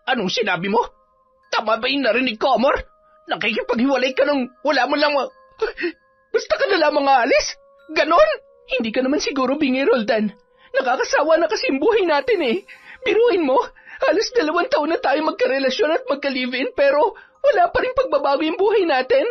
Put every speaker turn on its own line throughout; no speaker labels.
Anong sinabi mo? Tama ba yung narinig ko, Amor? Nakikipaghiwalay ka nang wala mo lang basta ka na lamang aalis? Ganon? Hindi ka naman siguro bingi, Roldan. Nakakasawa na kasi yung buhay natin eh. Biruin mo, halos 2 taon na tayo magkarelasyon at magka-live-in pero wala pa rin pagbabago yung buhay natin.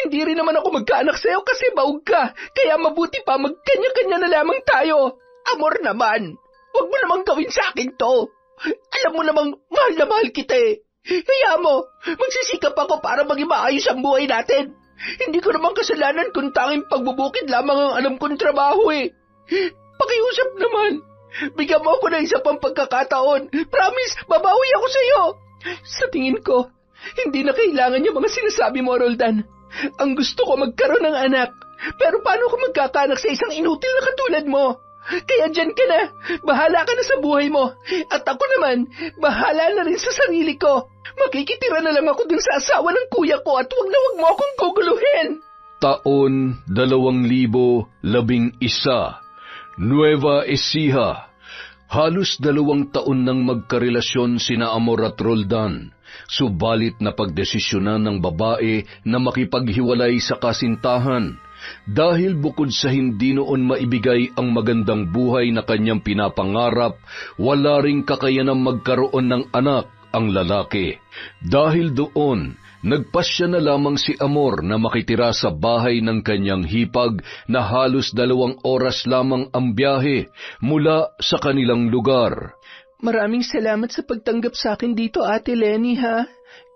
Hindi rin naman ako magkaanak sa'yo kasi baog ka. Kaya mabuti pa magkanya-kanya na lamang tayo. Amor naman, huwag mo namang gawin sa akin to. Alam mo namang mahal na mahal kita eh. Kaya mo, magsisikap ako para maging maayos ang buhay natin. Hindi ko naman kasalanan kung tanging pagbubukid lamang ang alam kong trabaho eh. Pakiusap naman. Bigyan mo ako ng isa pang pagkakataon. Promise, babawi ako sa'yo. Sa tingin ko, hindi na kailangan yung mga sinasabi mo, Roldan. Ang gusto ko magkaroon ng anak. Pero paano ko magkakaanak sa isang inutil na katulad mo? Kaya dyan ka na. Bahala ka na sa buhay mo. At ako naman, bahala na rin sa sarili ko. Makikitira na lang ako dun sa asawa ng kuya ko at wag mo akong guguluhin.
Taon 2011, Nueva Ecija. Halos 2 taon nang magkarelasyon sina Amor at Roldan. Subalit napagdesisyonan ng babae na makipaghiwalay sa kasintahan. Dahil bukod sa hindi noon maibigay ang magandang buhay na kanyang pinapangarap, wala ring kakayanang magkaroon ng anak ang lalaki. Dahil doon, nagpasya na lamang si Amor na makitira sa bahay ng kanyang hipag na halos 2 oras lamang ang biyahe mula sa kanilang lugar.
Maraming salamat sa pagtanggap sa akin dito, Ate Lenny, ha?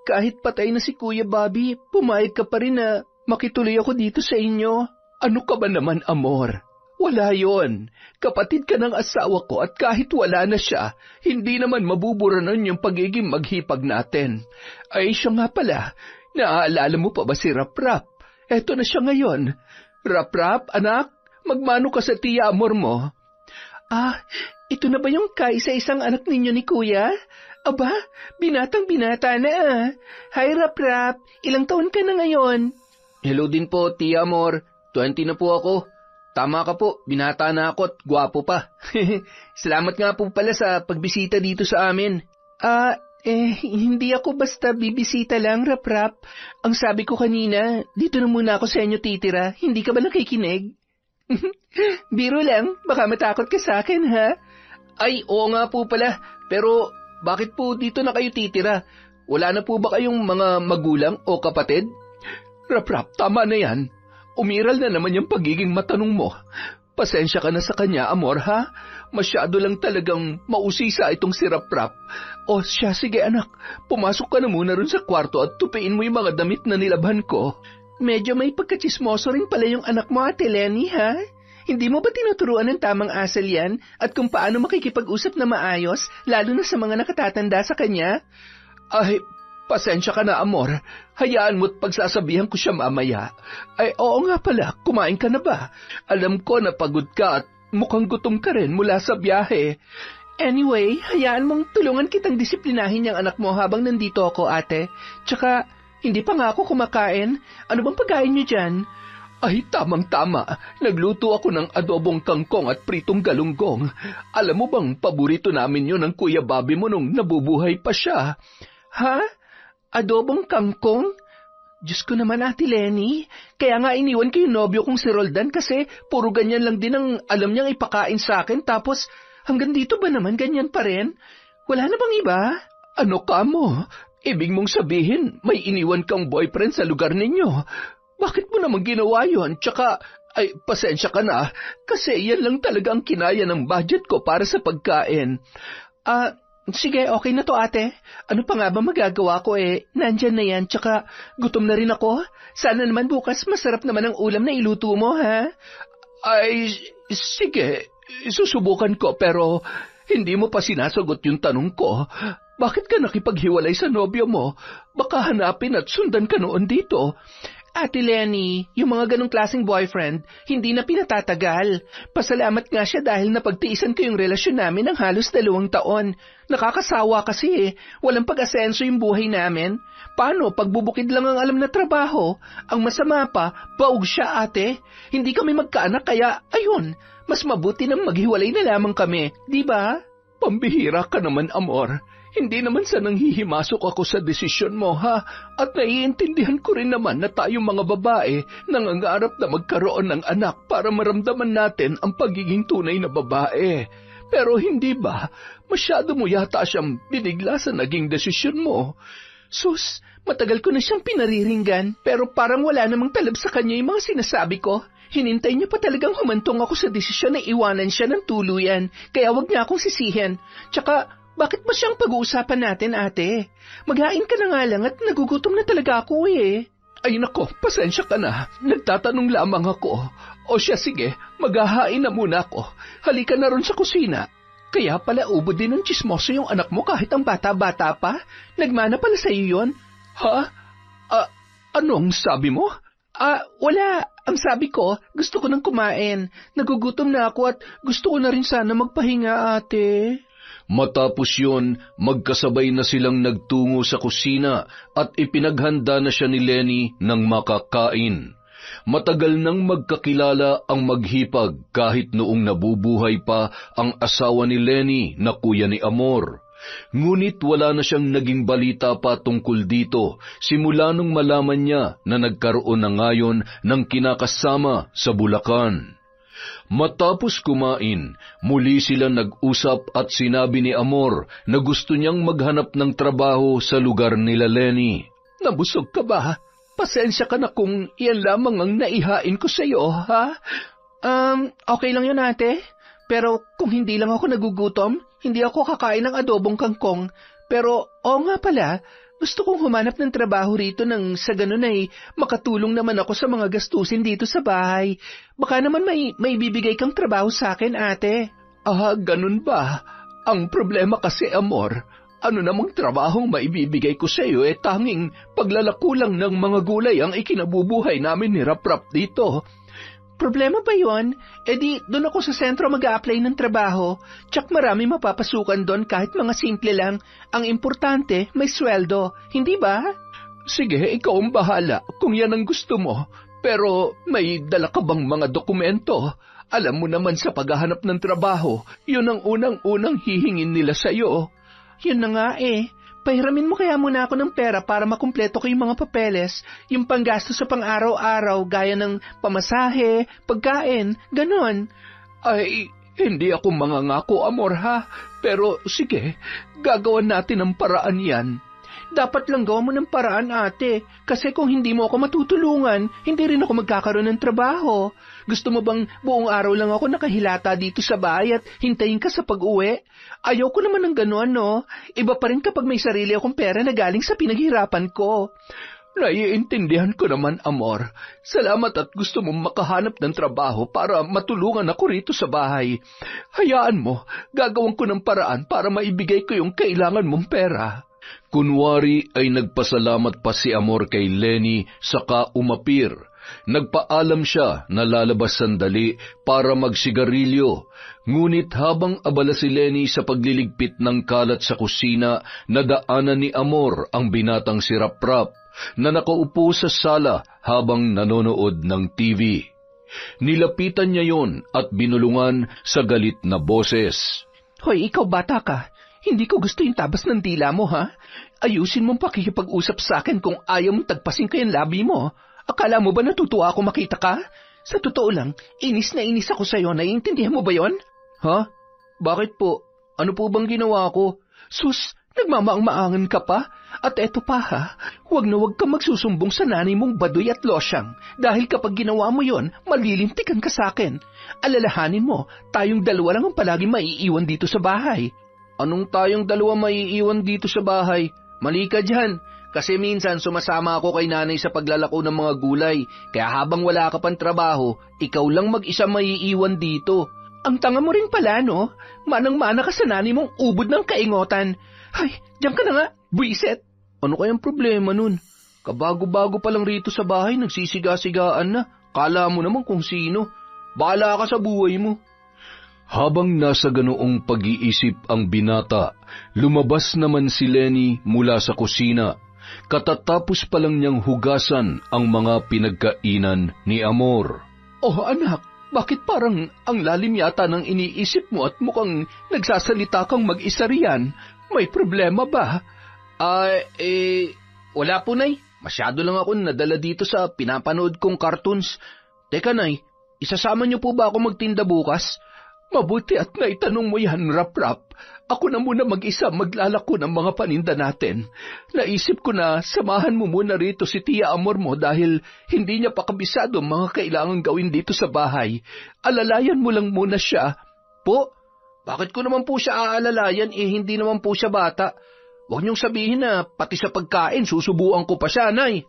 Kahit patay na si Kuya Bobby, pumayag ka pa rin na makituloy ako dito sa inyo. Ano ka ba naman, Amor? Wala yon. Kapatid ka ng asawa ko at kahit wala na siya, hindi naman mabuburanan yung pagiging maghipag natin. Ay, siya nga pala. Naaalala mo pa ba si Rap-Rap? Eto na siya ngayon. Rap-Rap, anak, magmano ka sa tiya Amor mo? Ah, ito na ba yung kaisa-isang anak ninyo ni Kuya? Aba, binatang-binata na ah. Hi, Rap-Rap. Ilang taon ka na ngayon? Hello din po, Tia Amor. 20 na po ako. Tama ka po, binata na ako at gwapo pa. Salamat nga po pala sa pagbisita dito sa amin. Hindi ako basta bibisita lang, Rap-Rap. Ang sabi ko kanina, dito na muna ako sa inyo titira. Hindi ka ba nakikinig? Biro lang, baka matakot ka sa akin, ha? Ay, oo nga po pala. Pero bakit po dito na kayo titira? Wala na po ba kayong mga magulang o kapatid? Rap-Rap, tama na yan. Umiral na naman yung pagiging matanong mo. Pasensya ka na sa kanya, Amor, ha? Masyado lang talagang mausisa itong si Rap-Rap. O siya, sige anak, pumasok ka na muna rin sa kwarto at tupiin mo yung mga damit na nilabhan ko. Medyo may pagkatsismoso rin pala yung anak mo, Ate Lenny, ha? Hindi mo ba tinuturuan ng tamang asal yan at kung paano makikipag-usap na maayos, lalo na sa mga nakatatanda sa kanya? Ay, pasensya ka na, Amor. Hayaan mo't pagsasabihan ko siya mamaya. Ay, oo nga pala, kumain ka na ba? Alam ko na pagod ka at mukhang gutom ka rin mula sa biyahe. Anyway, hayaan mong tulungan kitang disiplinahin yung anak mo habang nandito ako, ate. Tsaka, hindi pa nga ako kumakain. Ano bang pagkain niyo dyan? Ay, tamang-tama. Nagluto ako ng adobong kangkong at pritong galunggong. Alam mo bang paborito namin yun ng Kuya Bobby mo nung nabubuhay pa siya? Ha? Adobong kangkong? Diyos ko naman, Ate Lenny. Kaya nga iniwan ko yung nobyo kong si Roldan kasi puro ganyan lang din ang alam niyang ipakain sa akin. Tapos hanggang dito ba naman ganyan pa rin? Wala na bang iba? Ano ka mo? Ibig mong sabihin may iniwan kang boyfriend sa lugar ninyo. Bakit mo naman ginawa yun? Tsaka, ay, pasensya ka na. Kasi yan lang talaga ang kinaya ng budget ko para sa pagkain. Sige, okay na to, ate. Ano pa nga ba magagawa ko eh? Nandyan na yan, tsaka gutom na rin ako. Sana naman bukas masarap naman ang ulam na iluto mo, ha? Ay, sige. Susubukan ko pero hindi mo pa sinasagot yung tanong ko. Bakit ka nakipaghiwalay sa nobyo mo? Baka hanapin at sundan ka noon dito. Ate Lenny, yung mga ganong klaseng boyfriend, hindi na pinatatagal. Pasalamat nga siya dahil napagtiisan ko yung relasyon namin ng halos 2 taon. Nakakasawa kasi eh. Walang pag-asenso yung buhay namin. Paano, pagbubukid lang ang alam na trabaho? Ang masama pa, baog siya ate. Hindi kami magkaanak kaya, ayun, mas mabuti nang maghiwalay na lamang kami, di ba? Pambihira ka naman, Amor. Hindi naman sa nanghihimasok ako sa desisyon mo, ha? At naiintindihan ko rin naman na tayong mga babae nangangarap na magkaroon ng anak para maramdaman natin ang pagiging tunay na babae. Pero hindi ba, masyado mo yata siyang binigla sa naging desisyon mo. Sus, matagal ko na siyang pinariringgan, pero parang wala namang talab sa kanya yung mga sinasabi ko. Hinintay niya pa talagang humantong ako sa desisyon na iwanan siya ng tuluyan, kaya wag niya akong sisihin. Tsaka, bakit ba siyang pag-uusapan natin, ate? Maghain ka na nga lang at nagugutom na talaga ako eh. Ay nako, pasensya ka na. Nagtatanong lamang ako. O siya, sige, maghahain na muna ako. Halika na ron sa kusina. Kaya pala ubod din ng chismoso yung anak mo kahit ang bata-bata pa? Nagmana pala sa iyo yun? Ha? Anong sabi mo? Wala. Ang sabi ko, gusto ko nang kumain. Nagugutom na ako at gusto ko na rin sana magpahinga, ate.
Matapos yun, magkasabay na silang nagtungo sa kusina at ipinaghanda na siya ni Lenny ng makakain. Matagal nang magkakilala ang maghipag kahit noong nabubuhay pa ang asawa ni Lenny na kuya ni Amor. Ngunit wala na siyang naging balita pa tungkol dito simula nung malaman niya na nagkaroon na ngayon ng kinakasama sa Bulacan. Matapos kumain, muli sila nag-usap at sinabi ni Amor na gusto niyang maghanap ng trabaho sa lugar nila Lenny.
Nabusog ka ba? Pasensya ka na kung iyan lamang ang naihain ko sa iyo, ha? Okay lang yun, ate. Pero kung hindi lang ako nagugutom, hindi ako kakain ng adobong kangkong. Pero, nga pala, gusto kong humanap ng trabaho rito nang sa ganun ay makatulong naman ako sa mga gastusin dito sa bahay. Baka naman may bibigay kang trabaho sa akin, ate. Ganun ba? Ang problema kasi, Amor, ano namang trabahong maibibigay ko sa iyo tanging paglalako lang ng mga gulay ang ikinabubuhay namin ni Rap-Rap dito. Problema ba yun? Di doon ako sa sentro mag-a-apply ng trabaho. Tsak marami mapapasukan doon kahit mga simple lang. Ang importante, may sweldo. Hindi ba? Sige, ikaw ang bahala kung yan ang gusto mo. Pero may dala ka bang mga dokumento? Alam mo naman sa paghahanap ng trabaho, yun ang unang-unang hihingin nila sa'yo. Yun na nga Pahiramin mo kaya muna ako ng pera para makumpleto ko yung mga papeles, yung panggasto sa pang-araw-araw gaya ng pamasahe, pagkain, ganon. Ay, hindi ako mangangako, Amor, ha? Pero sige, gagawan natin ang paraan yan. Dapat lang gawa mo ng paraan, ate, kasi kung hindi mo ako matutulungan, hindi rin ako magkakaroon ng trabaho. Gusto mo bang buong araw lang ako nakahilata dito sa bahay at hintayin ka sa pag-uwi? Ayaw ko naman ng gano'n, no? Iba pa rin kapag may sarili akong pera na galing sa pinaghirapan ko. Naiintindihan ko naman, Amor. Salamat at gusto mong makahanap ng trabaho para matulungan ako rito sa bahay. Hayaan mo, gagawin ko ng paraan para maibigay ko yung kailangan mong pera.
Kunwari ay nagpasalamat pa si Amor kay Lenny saka umapir. Nagpaalam siya na lalabas sandali para magsigarilyo. Ngunit habang abala si Lenny sa pagliligpit ng kalat sa kusina, nadaanan ni Amor ang binatang si Rap-Rap na nakaupo sa sala habang nanonood ng TV. Nilapitan niya yon at binulungan sa galit na boses.
Hoy, ikaw bata ka. Hindi ko gusto yung tabas ng dila mo, ha? Ayusin mong pakikipag-usap sa akin kung ayaw mong tagpasin ko yung labi mo. Akala mo ba natutuwa ako makita ka? Sa totoo lang, inis na inis ako sa'yo. Naiintindihan mo ba yon? Ha? Bakit po? Ano po bang ginawa ko? Sus, nagmamaang-maangan ka pa? At eto pa ha, huwag na huwag kang magsusumbong sa nanay mong Baduy at Losyang. Dahil kapag ginawa mo yon, malilintikan ka sa akin. Alalahanin mo, tayong dalawa lang ang palagi maiiwan dito sa bahay. Anong tayong dalawa maiiwan dito sa bahay? Mali ka dyan. Kasi minsan sumasama ako kay nanay sa paglalako ng mga gulay. Kaya habang wala ka pang trabaho, ikaw lang mag-isa maiiwan dito. Ang tanga mo rin pala, no? Manang-mana ka sa nanay mong ubod ng kaingotan. Ay, diyan ka na nga, buiset. Ano kayang problema nun? Kabago-bago pa lang rito sa bahay, nagsisiga-sigaan na. Kala mo naman kung sino. Bahala ka sa buhay mo.
Habang nasa ganoong pag-iisip ang binata, lumabas naman si Lenny mula sa kusina. Katatapos pa lang niyang hugasan ang mga pinagkainan ni Amor.
Oh anak, bakit parang ang lalim yata ng iniisip mo at mukhang nagsasalita kang mag-isa riyan? May problema ba? Wala po, Nay. Masyado lang ako nadala dito sa pinapanood kong cartoons. Teka, Nay, isasama niyo po ba ako magtinda bukas? Mabuti at naitanong mo yan, Rap-Rap. Ako na muna mag-isa maglalako ng mga paninda natin. Naisip ko na samahan mo muna rito si Tia Amor mo dahil hindi niya pa kabisado mga kailangang gawin dito sa bahay. Alalayan mo lang muna siya. Po, bakit ko naman po siya aalalayan hindi naman po siya bata? Huwag niyong sabihin na pati sa pagkain susubuan ko pa siya, Nay.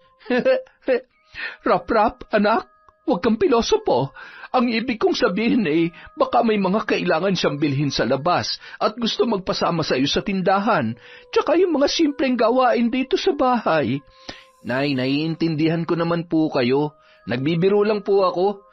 Rap-Rap, anak, huwag kang pilosopo. Ang ibig kong sabihin baka may mga kailangan siyang bilhin sa labas at gusto magpasama sa iyo sa tindahan, tsaka yung mga simpleng gawain dito sa bahay. Nay, naiintindihan ko naman po kayo. Nagbibiro lang po ako.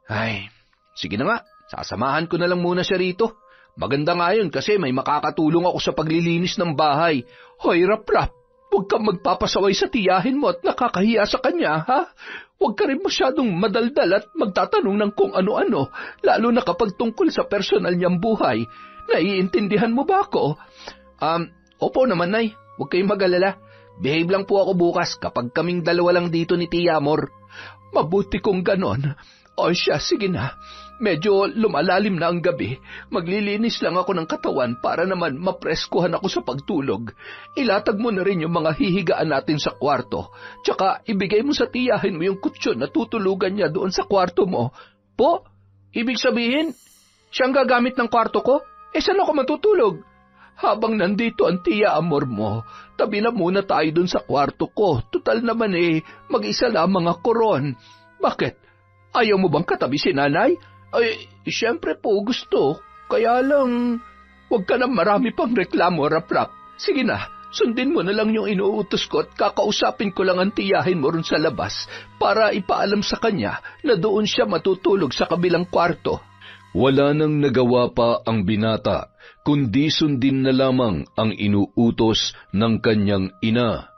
Ay, sige na nga, sasamahan ko na lang muna siya rito. Maganda nga yun kasi may makakatulong ako sa paglilinis ng bahay. Hoy, Rap-Rap, huwag kang magpapasaway sa tiyahin mo at nakakahiya sa kanya, ha? Huwag ka rin masyadong madaldal at magtatanong ng kung ano-ano, lalo na kapag tungkol sa personal niyang buhay. Naiintindihan mo ba ako? Opo naman, Nay. Huwag kayong mag-alala. Behave lang po ako bukas kapag kaming dalawa lang dito ni Tia Amor. Mabuti kung ganon. O siya, sige na. Medyo lumalalim na ang gabi. Maglilinis lang ako ng katawan para naman mapreskuhan ako sa pagtulog. Ilatag mo na rin yung mga hihigaan natin sa kwarto. Tsaka ibigay mo sa tiyahin mo yung kutsyon na tutulugan niya doon sa kwarto mo. Po, ibig sabihin, siyang gagamit ng kwarto ko? Saan ako matutulog? Habang nandito ang Tia Amor mo, tabi na muna tayo doon sa kwarto ko. Tutal naman mag-isa lamang ako ron. Bakit? Ayaw mo bang katabi si nanay? Siyempre po gusto. Kaya lang, huwag ka na marami pang reklamo, Rap-Rap. Sige na, sundin mo na lang yung inuutos ko at kakausapin ko lang ang tiyahin mo ron sa labas para ipaalam sa kanya na doon siya matutulog sa kabilang kwarto.
Wala nang nagawa pa ang binata, kundi sundin na lamang ang inuutos ng kanyang ina.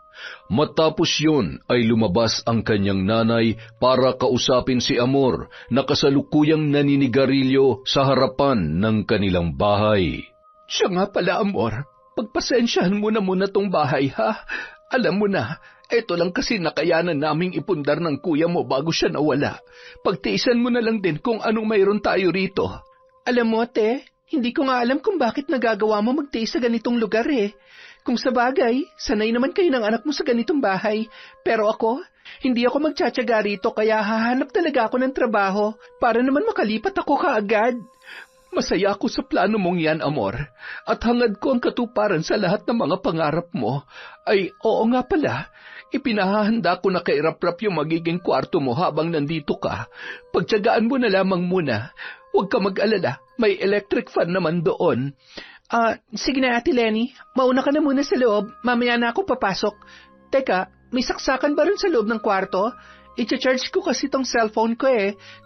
Matapos yun ay lumabas ang kanyang nanay para kausapin si Amor na kasalukuyang naninigarilyo sa harapan ng kanilang bahay.
Siya nga pala, Amor. Pagpasensyahan mo na muna tong bahay, ha? Alam mo na, eto lang kasi nakayanan naming ipundar ng kuya mo bago siya nawala. Pagtiisan mo na lang din kung anong mayroon tayo rito. Alam mo, te, hindi ko nga alam kung bakit nagagawa mo magtiis sa ganitong lugar Kung sa bagay, sanay naman kayo ng anak mo sa ganitong bahay. Pero ako, hindi ako magtsatsaga rito kaya hahanap talaga ako ng trabaho para naman makalipat ako kaagad. Masaya ako sa plano mong yan, Amor. At hangad ko ang katuparan sa lahat ng mga pangarap mo. Ay, oo nga pala. Ipinahahanda ko na kay Rap-Rap yung magiging kwarto mo habang nandito ka. Pagtsagaan mo na lamang muna. Huwag ka mag-alala. May electric fan naman doon. Sige na, Ate Lenny. Mauna ka na muna sa loob. Mamaya na ako papasok. Teka, may saksakan ba rin sa loob ng kwarto? I-charge ko kasi tong cellphone ko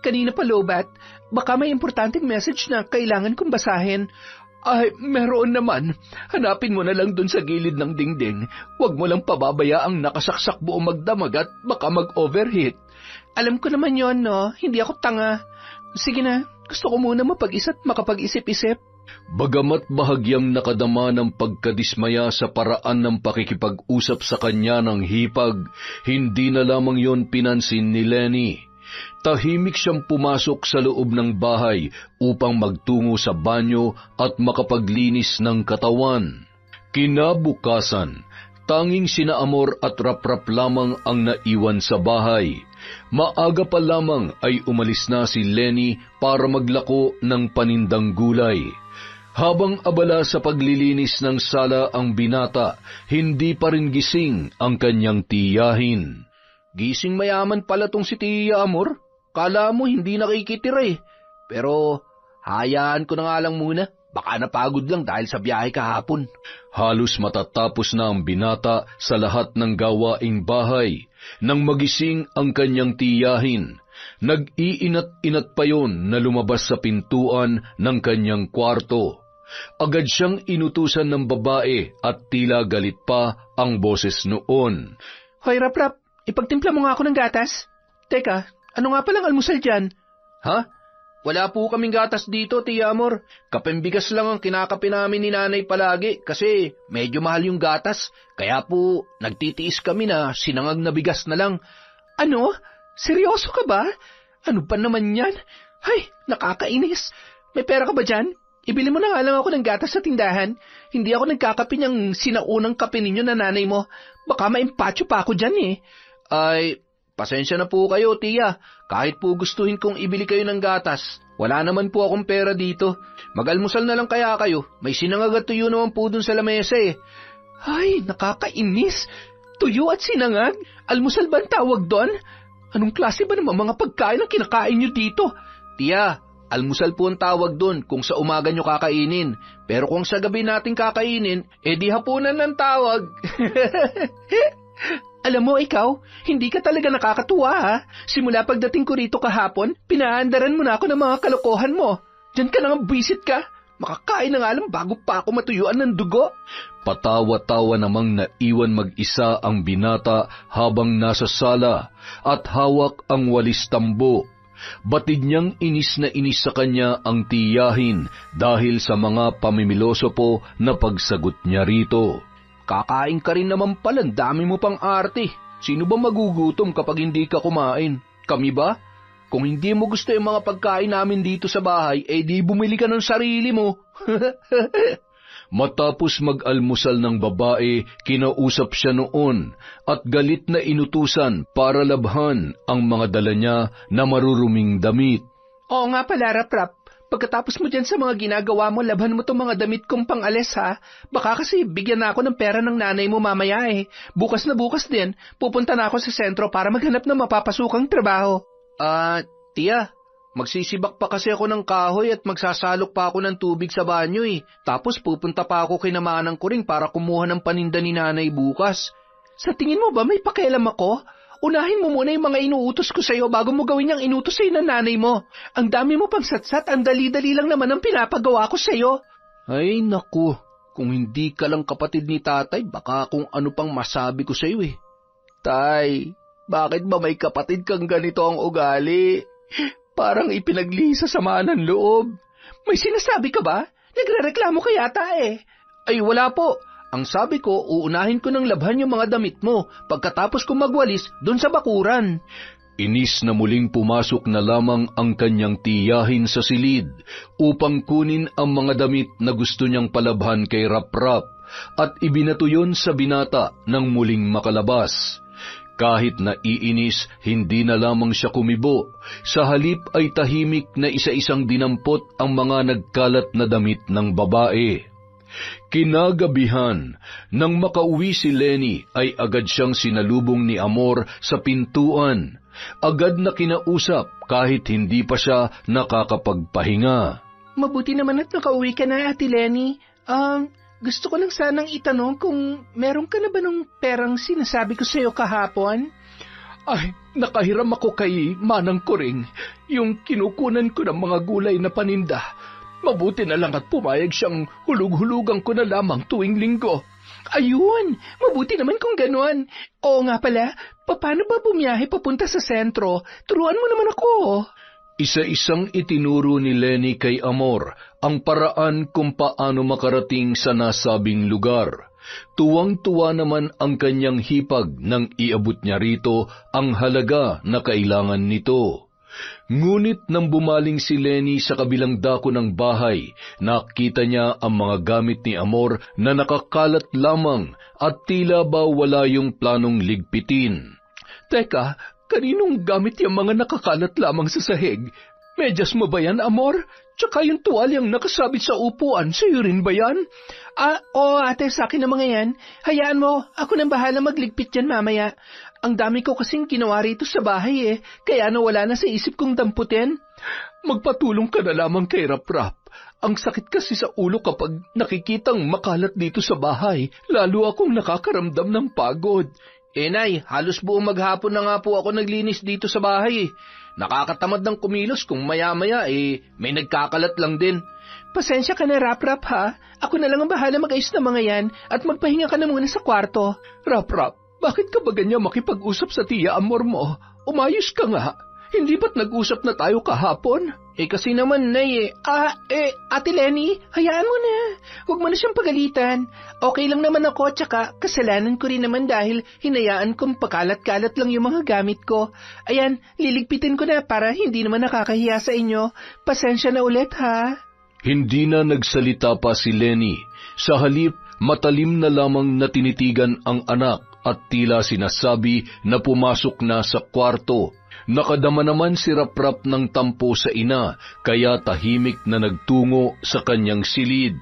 Kanina pa lobat. Baka may importanteng message na kailangan kong basahin. Ay, meron naman. Hanapin mo na lang dun sa gilid ng dingding. Huwag mo lang pababayaang nakasaksak buong magdamag at baka mag-overheat. Alam ko naman yon, no? Hindi ako tanga. Sige na, gusto ko muna mapag-isip at makapag-isip-isip.
Bagamat bahagyang nakadama ng pagkadismaya sa paraan ng pakikipag-usap sa kanya ng hipag, hindi na lamang yon pinansin ni Lenny. Tahimik siyang pumasok sa loob ng bahay upang magtungo sa banyo at makapaglinis ng katawan. Kinabukasan, tanging sina Amor at Rap-Rap lamang ang naiwan sa bahay. Maaga pa lamang ay umalis na si Lenny para maglako ng panindang gulay. Habang abala sa paglilinis ng sala ang binata, hindi pa rin gising ang kanyang tiyahin.
Gising mayaman pala tong si Tia Amor. Kala mo hindi nakikitira Pero hayaan ko na nga lang muna. Baka napagod lang dahil sa biyahe kahapon.
Halos matatapos na ang binata sa lahat ng gawaing bahay. Nang magising ang kanyang tiyahin, nag-iinat-inat pa yon na lumabas sa pintuan ng kanyang kwarto. Agad siyang inutusan ng babae at tila galit pa ang boses noon.
Hoy, Rap-Rap, ipagtimpla mo nga ako ng gatas. Teka, ano nga palang almusal dyan? Ha? Wala po kaming gatas dito, Tia Amor. Kapembigas lang ang kinakape namin ni nanay palagi kasi medyo mahal yung gatas. Kaya po, nagtitiis kami na sinangag na bigas na lang. Ano? Seryoso ka ba? Ano pa naman yan? Ay, nakakainis. May pera ka ba dyan? Ibili mo na nga lang ako ng gatas sa tindahan. Hindi ako nagkakape niyang sinaunang kape ninyo na nanay mo. Baka maimpatyo pa ako dyan eh. Ay, pasensya na po kayo, Tia. Kahit po gustuhin kong ibili kayo ng gatas, wala naman po akong pera dito. Mag-almusal na lang kaya kayo. May sinangag at tuyo naman po dun sa lamesa eh. Ay, nakakainis. Tuyo at sinangag? Almusal ba ang tawag doon? Anong klase ba naman mga pagkain ang kinakain nyo dito? Tia, almusal po ang tawag doon kung sa umaga nyo kakainin. Pero kung sa gabi natin kakainin, di hapunan ng tawag. Alam mo ikaw, hindi ka talaga nakakatuwa ha. Simula pagdating ko rito kahapon, pinaandaran mo na ako ng mga kalokohan mo. Diyan ka nang bisit ka. Makakain na nga lang bago pa ako matuyuan ng dugo.
Patawa-tawa namang naiwan mag-isa ang binata habang nasa sala at hawak ang walis tambo. Batid niyang inis na inis sa kanya ang tiyahin dahil sa mga pamimiloso po na pagsagot niya rito.
Kakain ka rin naman pala, dami mo pang arte. Sino ba magugutom kapag hindi ka kumain? Kami ba? Kung hindi mo gusto yung mga pagkain namin dito sa bahay, di bumili ka ng sarili mo.
Matapos mag-almusal ng babae, kinausap siya noon at galit na inutusan para labhan ang mga dala niya na maruruming damit.
Oo nga pala, Rap-Rap. Pagkatapos mo dyan sa mga ginagawa mo, labhan mo tong mga damit kong pang-alis ha. Baka kasi bigyan na ako ng pera ng nanay mo mamaya eh. Bukas na bukas din, pupunta na ako sa sentro para maghanap ng mapapasukang trabaho. Tia, magsisibak pa kasi ako ng kahoy at magsasalok pa ako ng tubig sa banyo eh. Tapos pupunta pa ako kay namanang ko rin para kumuha ng paninda ni nanay bukas. Sa tingin mo ba may pakialam ako? Unahin mo muna yung mga inuutos ko sa'yo bago mo gawin yung inutos sa'yo ng nanay mo. Ang dami mo pang satsat, ang dali-dali lang naman ang pinapagawa ko sa'yo.
Ay naku, kung hindi ka lang kapatid ni tatay, baka kung ano pang masabi ko sa'yo eh.
Tay, bakit ba may kapatid kang ganito ang ugali? Parang ipinaglisa sama ng loob. May sinasabi ka ba? Nagrereklamo ka yata eh. Ay wala po. Ang sabi ko, uunahin ko ng labhan yung mga damit mo pagkatapos kong magwalis doon sa bakuran.
Inis na muling pumasok na lamang ang kanyang tiyahin sa silid upang kunin ang mga damit na gusto niyang palabhan kay Rap-Rap at ibinato yun sa binata nang muling makalabas. Kahit naiinis, hindi na lamang siya kumibo. Sa halip ay tahimik na isa-isang dinampot ang mga nagkalat na damit ng babae. Kinagabihan, nang makauwi si Lenny ay agad siyang sinalubong ni Amor sa pintuan. Agad na kinausap kahit hindi pa siya nakakapagpahinga.
Mabuti naman at nakauwi ka na, Ate Lenny. Gusto ko lang sanang itanong kung meron ka na ba nung perang sinasabi ko sa'yo kahapon? Ay, nakahiram ako kay Manang Kuring, yung kinukunan ko ng mga gulay na paninda. Mabuti na lang at pumayag siyang hulug-hulugan ko na lamang tuwing linggo. Ayun, mabuti naman kung ganon. Oo nga pala, paano ba bumiyahe papunta sa sentro? Turuan mo naman ako.
Isa-isang itinuro ni Lenny kay Amor ang paraan kung paano makarating sa nasabing lugar. Tuwang-tuwa naman ang kanyang hipag nang iabot niya rito ang halaga na kailangan nito. Ngunit nang bumaling si Lenny sa kabilang dako ng bahay, nakita niya ang mga gamit ni Amor na nakakalat lamang at tila ba wala yung planong ligpitin.
Teka, kaninong gamit yung mga nakakalat lamang sa sahig? Medyas mo ba yan, Amor? Tsaka yung tuwalyang nakasabit sa upuan, sa'yo rin ba yan? Oo ate, sa akin na mga yan. Hayaan mo, ako nang bahala magligpit yan mamaya. Ang dami ko kasing ginawa rito sa bahay kaya nawala na sa isip kong damputin. Magpatulong ka na lamang kay Rap-Rap. Ang sakit kasi sa ulo kapag nakikitang makalat dito sa bahay, lalo akong nakakaramdam ng pagod. Nay, halos buong maghapon na nga po ako naglinis dito sa bahay. Nakakatamad ng kumilos kung maya-maya may nagkakalat lang din. Pasensya ka na, Rap-Rap ha. Ako na lang ang bahala mag-ayos ng mga yan at magpahinga ka na muna sa kwarto. Rap-Rap, bakit ka ba ganyan makipag-usap sa tiya Amor mo? Umayos ka nga. Hindi ba't nag-usap na tayo kahapon? Kasi naman, Nay, Ate Lenny, hayaan mo na. Huwag mo na siyang pagalitan. Okay lang naman ako, tsaka kasalanan ko rin naman dahil hinayaan kong pakalat-kalat lang yung mga gamit ko. Ayan, liligpitin ko na para hindi naman nakakahiya sa inyo. Pasensya na ulit, ha?
Hindi na nagsalita pa si Lenny. Sa halip, matalim na lamang na tinitigan ang anak at tila sinasabi na pumasok na sa kwarto. Nakadama naman si Raprap ng tampo sa ina, kaya tahimik na nagtungo sa kanyang silid.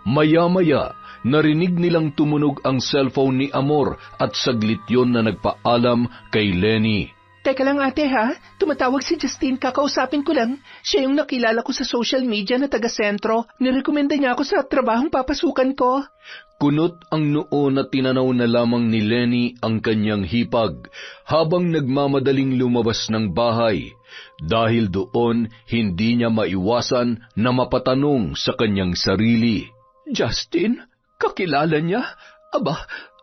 Maya-maya, narinig nilang tumunog ang cellphone ni Amor at saglit yon na nagpaalam kay Lenny.
Teka lang ate ha, tumatawag si Justine, kakausapin ko lang. Siya yung nakilala ko sa social media na taga-sentro. Nirekomenda niya ako sa trabahong papasukan ko.
Kunot ang noo na tinanaw na lamang ni Lenny ang kanyang hipag habang nagmamadaling lumabas ng bahay. Dahil doon, hindi niya maiwasan na mapatanong sa kanyang sarili.
Justin? Kakilala niya? Aba,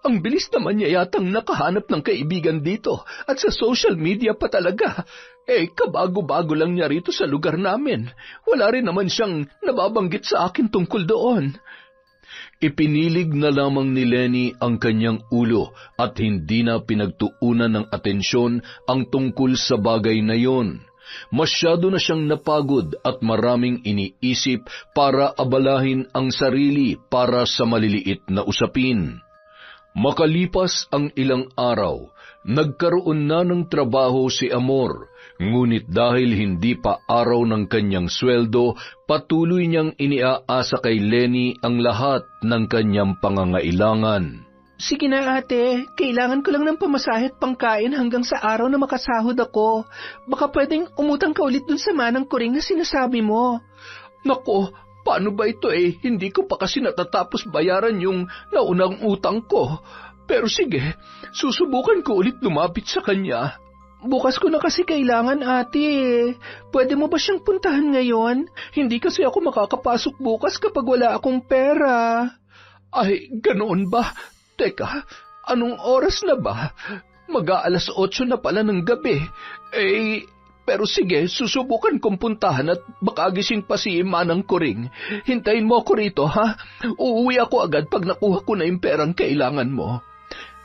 ang bilis naman niya yatang nakahanap ng kaibigan dito at sa social media pa talaga. Kabago-bago lang niya rito sa lugar namin. Wala rin naman siyang nababanggit sa akin tungkol doon.
Ipinilig na lamang ni Lenny ang kanyang ulo at hindi na pinagtuunan ng atensyon ang tungkol sa bagay na yon. Masyado na siyang napagod at maraming iniisip para abalahin ang sarili para sa maliliit na usapin. Makalipas ang ilang araw, nagkaroon na ng trabaho si Amor, ngunit dahil hindi pa araw ng kanyang sweldo, patuloy niyang iniaasa kay Lenny ang lahat ng kanyang pangangailangan.
Sige na ate, kailangan ko lang ng pamasahe at pangkain hanggang sa araw na makasahod ako. Baka pwedeng umutang ka ulit dun sa manang kuring na sinasabi mo. Nako, paano ba ito Hindi ko pa kasi natatapos bayaran yung naunang utang ko. Pero sige, susubukan ko ulit lumapit sa kanya. Bukas ko na kasi kailangan ate. Pwede mo ba siyang puntahan ngayon? Hindi kasi ako makakapasok bukas kapag wala akong pera. Ay, ganoon ba? Teka, anong oras na ba? Mag-aalas 8 na pala ng gabi. Pero sige, susubukan kong puntahan at baka gising pa si Manang Kuring. Hintayin mo ako rito, ha? Uuwi ako agad pag nakuha ko na yung perang kailangan mo.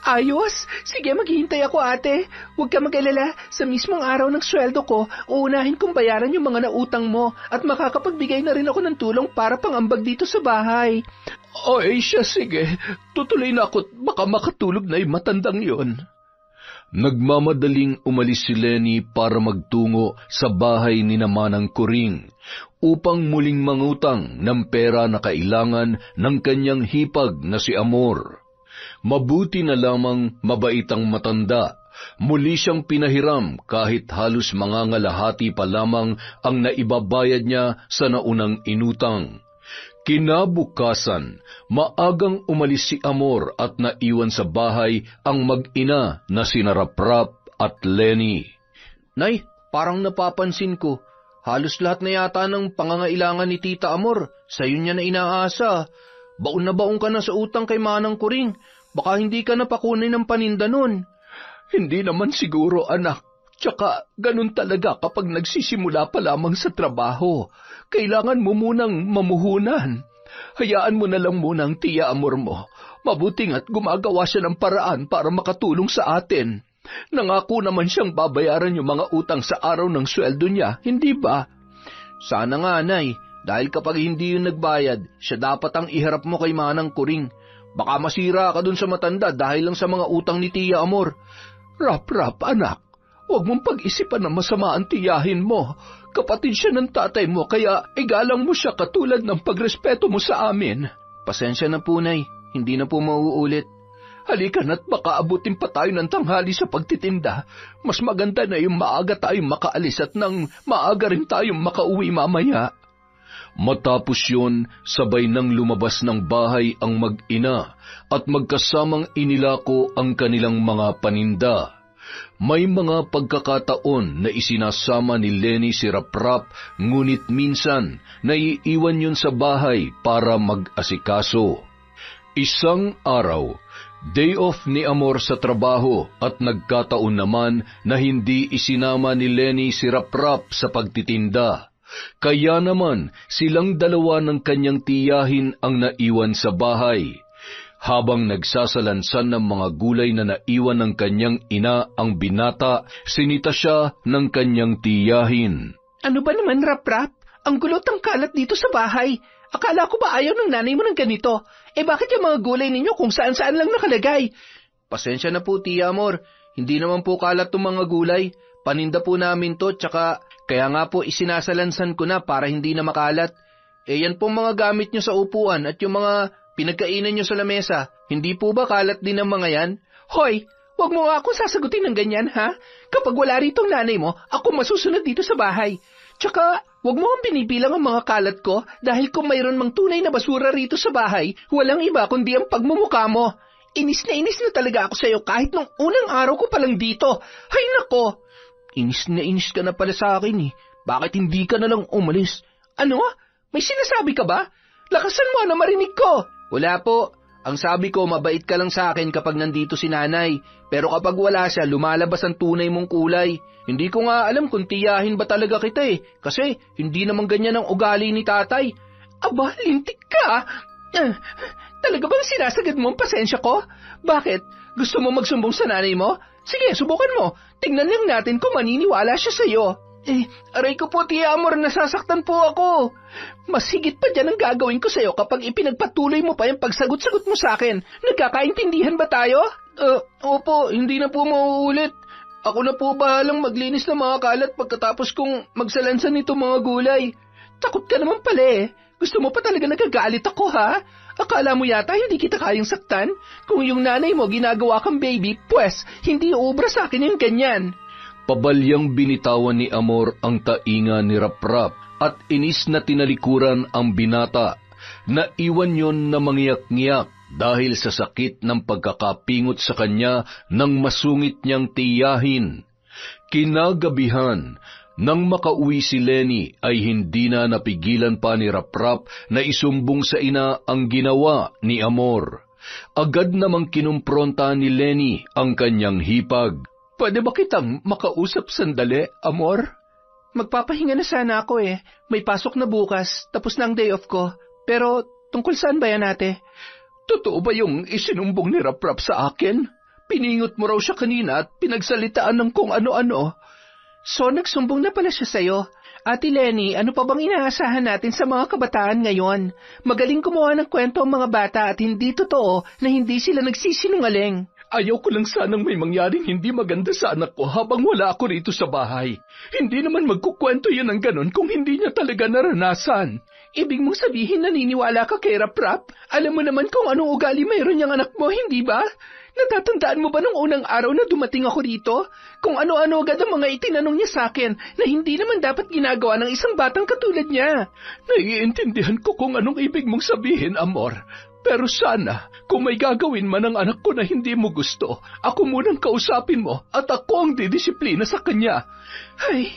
Ayos! Sige, maghihintay ako ate. Huwag ka mag-alala. Sa mismong araw ng sweldo ko, uunahin kong bayaran yung mga nautang mo at makakapagbigay na rin ako ng tulong para pangambag dito sa bahay. Siya, sige. Tutuloy na ako at baka makatulog na yung matandang yon.
Nagmamadaling umalis si Lenny para magtungo sa bahay ni Manang Kuring upang muling mangutang ng pera na kailangan ng kanyang hipag na si Amor. Mabuti na lamang mabait ang matanda. Muli siyang pinahiram kahit halos mangangalahati pa lamang ang naibabayad niya sa naunang inutang. Kinabukasan, maagang umalis si Amor at naiwan sa bahay ang mag-ina na sina Raprap at Lenny.
Nay, parang napapansin ko, halos lahat na yata ng pangangailangan ni Tita Amor, sa'yo niya na inaasa. Baon na baon ka na sa utang kay Manang Kuring. Baka hindi ka napakunin ng paninda nun. Hindi naman siguro, anak. Tsaka, ganun talaga kapag nagsisimula pa lamang sa trabaho. Kailangan mo munang mamuhunan. Hayaan mo na lang muna ang Tia Amor mo. Mabuting at gumagawa siya ng paraan para makatulong sa atin. Nangako naman siyang babayaran yung mga utang sa araw ng sweldo niya, hindi ba? Sana nga, Nay. Dahil kapag hindi yun nagbayad, siya dapat ang iharap mo kay Manang Kuring. Baka masira ka dun sa matanda dahil lang sa mga utang ni Tia Amor. Rap, anak. Huwag mong pag-isipan na masama ang tiyahin mo. Kapatid siya ng tatay mo, kaya igalang mo siya katulad ng pagrespeto mo sa amin. Pasensya na po, Nay. Hindi na po mauulit. Halika na't baka abutin pa tayo ng tanghali sa pagtitinda. Mas maganda na yung maaga tayong makaalis at nang maaga rin tayong makauwi mamaya.
Matapos yun, sabay nang lumabas ng bahay ang mag-ina at magkasamang inilako ang kanilang mga paninda. May mga pagkakataon na isinasama ni Lenny si Raprap, ngunit minsan naiiwan yun sa bahay para mag-asikaso. Isang araw, Day off ni Amor sa trabaho at nagkataon naman na hindi isinama ni Lenny si Raprap sa pagtitinda. Kaya naman silang dalawa ng kanyang tiyahin ang naiwan sa bahay. Habang nagsasalansan ng mga gulay na naiwan ng kanyang ina ang binata, sinita siya ng kanyang tiyahin.
Ano ba naman, Raprap? Ang gulot ang kalat dito sa bahay. Akala ko ba ayaw ng nanay mo ng ganito? Bakit yung mga gulay ninyo kung saan-saan lang nakalagay? Pasensya na po, Tia Amor. Hindi naman po kalat tong mga gulay. Paninda po namin to, tsaka kaya nga po isinasalansan ko na para hindi na makalat. Yan pong mga gamit nyo sa upuan at yung mga pinagkainan nyo sa lamesa. Hindi po ba kalat din ang mga yan? Hoy, wag mo nga akong sasagutin ng ganyan, ha? Kapag wala rito ang nanay mo, ako masusunod dito sa bahay. Tsaka, wag mo ang binibilang ang mga kalat ko dahil kung mayroon mang tunay na basura rito sa bahay, walang iba kundi ang pagmumukha mo. Inis na talaga ako sa'yo kahit nung unang araw ko palang dito. Hay nako! Inis ka na pala sa akin eh. Bakit hindi ka na lang umalis? Ano? May sinasabi ka ba? Lakasan mo na marinig ko. Wala po. Ang sabi ko, mabait ka lang sa akin kapag nandito si nanay. Pero kapag wala siya, lumalabas ang tunay mong kulay. Hindi ko nga alam kung tiyahin ba talaga kita eh. Kasi hindi naman ganyan ang ugali ni tatay. Aba, lintik ka. Talaga bang sinasagad mo ang pasensya ko? Bakit? Gusto mo magsumbong sa nanay mo? Sige, subukan mo. Tingnan lang natin kung maniniwala siya sa'yo. Aray ko po, Tia Amor, nasasaktan po ako. Mas higit pa dyan ang gagawin ko sa'yo kapag ipinagpatuloy mo pa yung pagsagot-sagot mo sa akin. Nagkakaintindihan ba tayo? Opo, hindi na po mauulit. Ako na po bahalang maglinis ng mga kalat pagkatapos kong magsalansan nito mga gulay. Takot ka naman pala eh. Gusto mo pa talaga nagagalit ako, ha? Akala mo yata hindi kita kayang saktan? Kung yung nanay mo ginagawa kang baby, pues, hindi uubra sa akin yung ganyan.
Pabalyang binitawan ni Amor ang tainga ni Raprap at inis na tinalikuran ang binata. Naiwan yon na mangyak-ngyak dahil sa sakit ng pagkakapingot sa kanya ng masungit niyang tiyahin. Kinagabihan, nang makauwi si Lenny ay hindi na napigilan pa ni Raprap na isumbong sa ina ang ginawa ni Amor. Agad namang kinumpronta ni Lenny ang kanyang hipag.
Pwede ba kitang makausap sandali, Amor? Magpapahinga na sana ako eh. May pasok na bukas, tapos na ang day off ko. Pero tungkol saan ba yan, ate? Totoo ba yung isinumbong ni Raprap sa akin? Piningot mo raw siya kanina at pinagsalitaan ng kung ano-ano. So nagsumbong na pala siya sa'yo. Ate Lenny, ano pa bang inaasahan natin sa mga kabataan ngayon? Magaling gumawa ng kwento ang mga bata at hindi totoo na hindi sila nagsisinungaling. Ayaw ko lang sanang may mangyaring hindi maganda sa anak ko habang wala ako rito sa bahay. Hindi naman magkukwento yan ng ganon kung hindi niya talaga naranasan. Ibig mong sabihin naniniwala ka kay Raprap? Alam mo naman kung anong ugali mayroon niyang anak mo, hindi ba? Natatandaan mo ba nung unang araw na dumating ako rito? Kung ano-ano agad ang mga itinanong niya sa akin na hindi naman dapat ginagawa ng isang batang katulad niya. Naiintindihan ko kung anong ibig mong sabihin, Amor. Pero sana, kung may gagawin man ang anak ko na hindi mo gusto, ako munang kausapin mo at ako ang didisiplina sa kanya. Ay,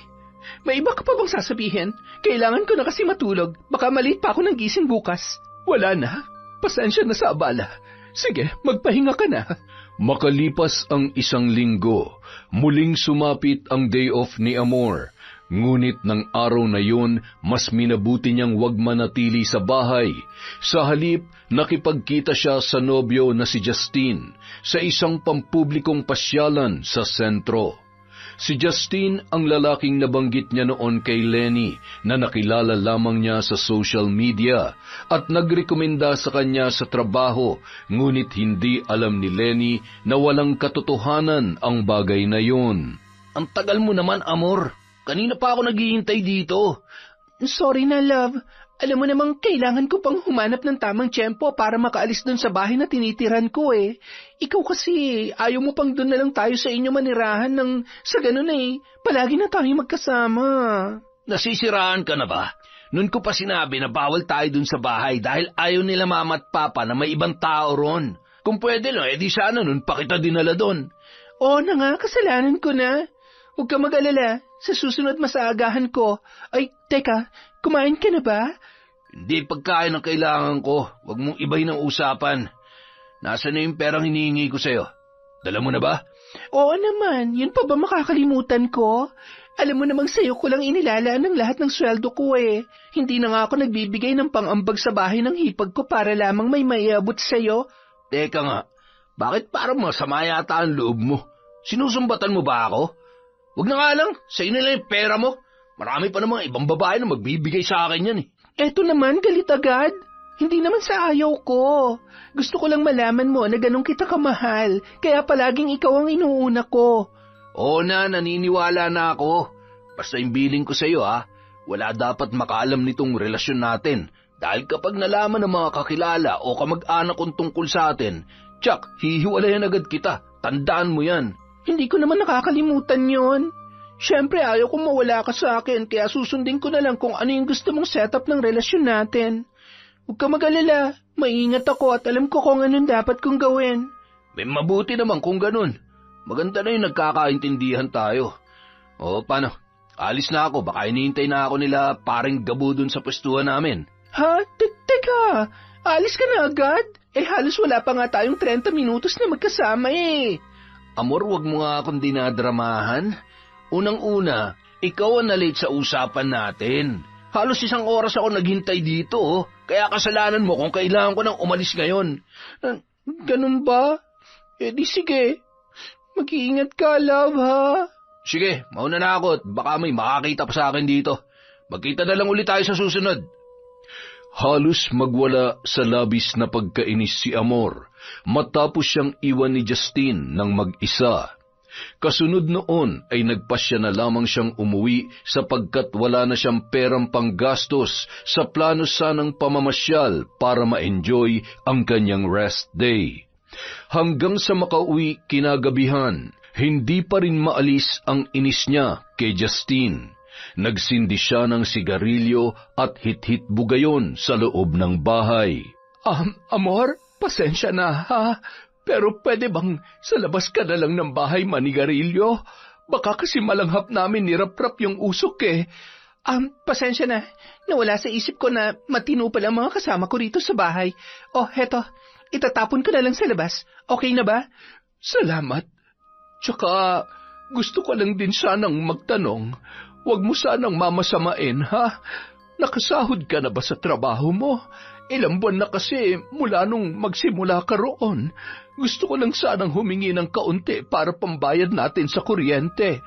may iba ka pa bang sasabihin? Kailangan ko na kasi matulog. Baka maliit pa ako ng gising bukas. Wala na. Pasensya na sa abala. Sige, magpahinga ka na.
Makalipas ang isang linggo, muling sumapit ang day off ni Amor. Ngunit ng araw na yun, mas minabuti niyang wag manatili sa bahay. Sa halip, nakipagkita siya sa nobyo na si Justine sa isang pampublikong pasyalan sa sentro. Si Justine ang lalaking nabanggit niya noon kay Lenny na nakilala lamang niya sa social media at nagrekomenda sa kanya sa trabaho, ngunit hindi alam ni Lenny na walang katotohanan ang bagay na yun.
Ang tagal mo naman, Amor. Kanina pa ako naghihintay dito. Sorry na, love. Alam mo namang kailangan ko pang humanap ng tamang tiyempo para makaalis dun sa bahay na tinitiran ko eh. Ikaw kasi, ayaw mo pang dun na lang tayo sa inyo manirahan ng sa ganun eh. Palagi na tayo magkasama. Nasisiraan ka na ba? Noon ko pa sinabi na bawal tayo dun sa bahay dahil ayaw nila mama at papa na may ibang tao ron. Kung pwede lang, edi sana nun pa kita dinala dun. Oo na nga, kasalanan ko na. Huwag ka mag-alala. Sa susunod masaagahan ko. Ay, teka, kumain ka na ba? Hindi pagkain ang kailangan ko. Huwag mong ibay ng usapan.
Nasaan na yung perang hinihingi ko sa'yo? Dala mo na ba?
Oo naman, yun pa ba makakalimutan ko? Alam mo namang sa'yo ko lang inilalaan ng lahat ng sweldo ko eh. Hindi na nga ako nagbibigay ng pang-ambag sa bahay ng hipag ko para lamang may maiabot sa'yo.
Teka nga, bakit parang masama yata ang loob mo? Sinusumbatan mo ba ako? Huwag na nga lang, sa'yo na lang yung pera mo. Marami pa namang ibang babae na magbibigay sa akin yan eh.
Eto naman, galit agad. Hindi naman sa ayaw ko. Gusto ko lang malaman mo na ganun kita kamahal, kaya palaging ikaw ang inuuna ko.
Oo na, naniniwala na ako. Basta yung billing ko sa'yo wala dapat makaalam nitong relasyon natin. Dahil kapag nalaman ng mga kakilala o kamag-anak kong tungkol sa atin, tsak, hihiwalayan agad kita. Tandaan mo yan.
Hindi ko naman nakakalimutan yon. Siyempre ayaw kong mawala ka sa akin, kaya susundin ko na lang kung ano yung gusto mong setup ng relasyon natin. Huwag ka mag-alala, maingat ako at alam ko kung anong dapat kong gawin.
May mabuti naman kung ganun. Maganda na yung nagkakaintindihan tayo. O, paano? Alis na ako, baka hinihintay na ako nila paring Gabo dun sa pwestuhan namin.
Ha? Teka, alis ka na agad? Halos wala pa nga tayong 30 minutos na magkasama eh.
Amor, wag mo nga akong dinadramahan. Unang-una, ikaw ang na-late sa usapan natin. Halos 1 oras ako naghintay dito, kaya kasalanan mo kung kailangan ko nang umalis ngayon.
Ganun ba? Di sige. Mag-iingat ka, love, ha?
Sige, mauna na ako at baka may makakita pa sa akin dito. Magkita na lang ulit tayo sa susunod. Halos magwala sa labis na pagkainis si Amor matapos siyang iwan ni Justine ng mag-isa. Kasunod noon ay nagpasya na lamang siyang umuwi sapagkat wala na siyang perang panggastos sa plano sanang pamamasyal para ma-enjoy ang kanyang rest day. Hanggang sa makauwi kinagabihan, hindi pa rin maalis ang inis niya kay Justine. Nagsindi siya ng sigarilyo at hit-hit bugayon sa loob ng bahay.
Amor, pasensya na ha, pero pwede bang sa labas ka na lang ng bahay manigarilyo? Baka kasi malanghap namin ni Rap-Rap yung usok eh. Pasensya na, nawala sa isip ko na matino pala ang mga kasama ko rito sa bahay. Heto, itatapon ko na lang sa labas, okay na ba?
Salamat. Tsaka gusto ko lang din sanang magtanong, huwag mo sanang mamasamain, ha? Nakasahod ka na ba sa trabaho mo? Ilang buwan na kasi mula nung magsimula ka roon. Gusto ko lang sanang humingi ng kaunti para pambayad natin sa kuryente.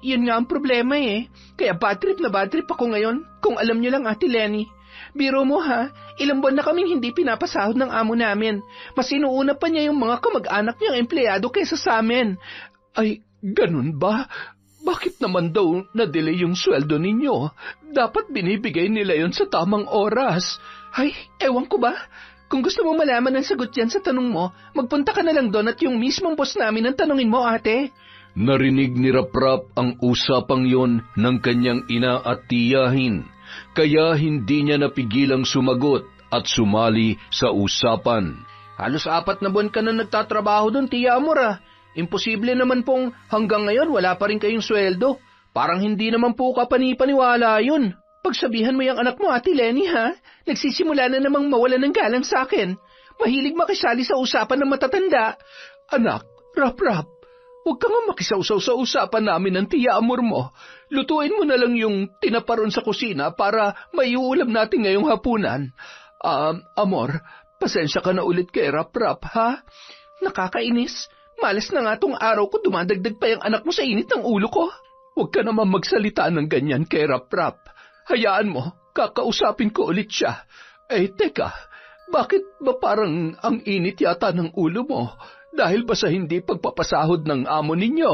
Yun nga ang problema eh. Kaya bad trip ako ngayon, kung alam niyo lang, Ate Lenny. Biro mo ha, ilang buwan na kaming hindi pinapasahod ng amo namin. Mas inuuna pa niya yung mga kamag-anak niyang empleyado kaysa sa amin.
Ay, ganun ba? Bakit naman daw na-delay yung sweldo ninyo? Dapat binibigay nila yon sa tamang oras.
Ay, ewan ko ba? Kung gusto mo malaman ang sagot yan sa tanong mo, magpunta ka na lang doon at yung mismong boss namin ang tanungin mo, ate.
Narinig ni Rap-Rap ang usapang yon ng kanyang ina at tiyahin, kaya hindi niya napigilang sumagot at sumali sa usapan.
Halos 4 na buwan ka na nagtatrabaho doon, Tia Amor. Imposible naman pong hanggang ngayon wala pa rin kayong sweldo. Parang hindi naman po kapani-paniwala yun. Pagsabihan mo yung anak mo, Ate Lenny, ha? Nagsisimula na namang mawala ng galang sa akin. Mahilig makisali sa usapan ng matatanda.
Anak, Rap-Rap, huwag ka nga makisawsaw sa usapan namin ng Tia Amor mo. Lutuin mo na lang yung tinaparon sa kusina para maiuulam natin ngayong hapunan. Amor, pasensya ka na ulit kay Rap-Rap, ha?
Nakakainis. Malas na nga tong araw ko, dumadagdag pa yung anak mo sa init ng ulo ko.
Huwag ka naman magsalita ng ganyan kay Rap-Rap. Hayaan mo, kakausapin ko ulit siya. Teka, bakit ba parang ang init yata ng ulo mo? Dahil ba sa hindi pagpapasahod ng amo ninyo?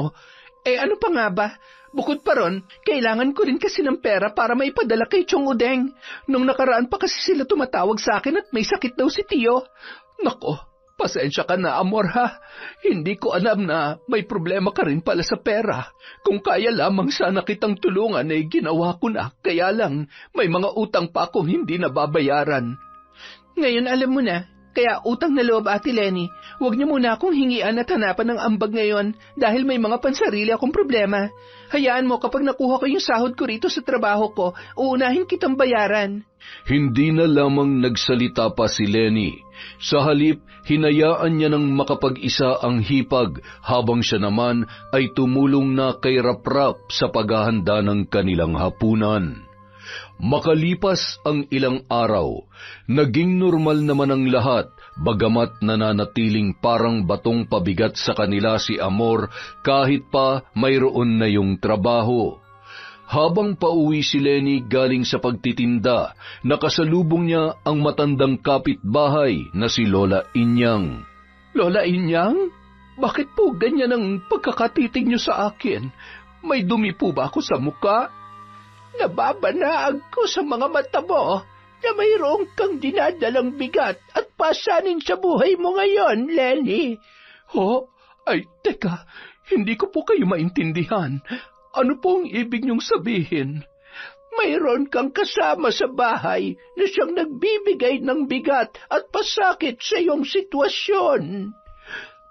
Ano pa nga ba? Bukod pa ron, kailangan ko rin kasi ng pera para maipadala kay Chong Udeng. Nung nakaraan pa kasi sila tumatawag sa akin at may sakit daw si Tio.
Nako, pasensya ka na, Amor, ha? Hindi ko alam na may problema ka rin pala sa pera. Kung kaya lamang sana kitang tulungan ginawa ko na. Kaya lang, may mga utang pa akong hindi nababayaran.
Ngayon alam mo na, Kaya utang na loob, Ate Lenny, huwag niyo muna akong hingian at hanapan ng ambag ngayon dahil may mga pansarili akong problema. Hayaan mo kapag nakuha ko yung sahod ko rito sa trabaho ko, uunahin kitang bayaran.
Hindi na lamang nagsalita pa si Lenny. Sa halip, hinayaan niya ng makapag-isa ang hipag habang siya naman ay tumulong na kay Raprap sa paghahanda ng kanilang hapunan. Makalipas ang ilang araw, naging normal naman ang lahat, bagamat nananatiling parang batong pabigat sa kanila si Amor kahit pa mayroon na yung trabaho. Habang pauwi si Lenny galing sa pagtitinda, nakasalubong niya ang matandang kapitbahay na si Lola Inyang.
Lola Inyang? Bakit po ganyan ang pagkakatitig niyo sa akin? May dumi po ba ako sa muka? Nababanaag ko sa mga mata mo na mayroong kang dinadalang bigat at pasanin sa buhay mo ngayon, Lenny. Oh, ay, teka, hindi ko po kayo maintindihan. Ano pong ibig niyong sabihin? Mayroon kang kasama sa bahay na siyang nagbibigay ng bigat at pasakit sa iyong sitwasyon.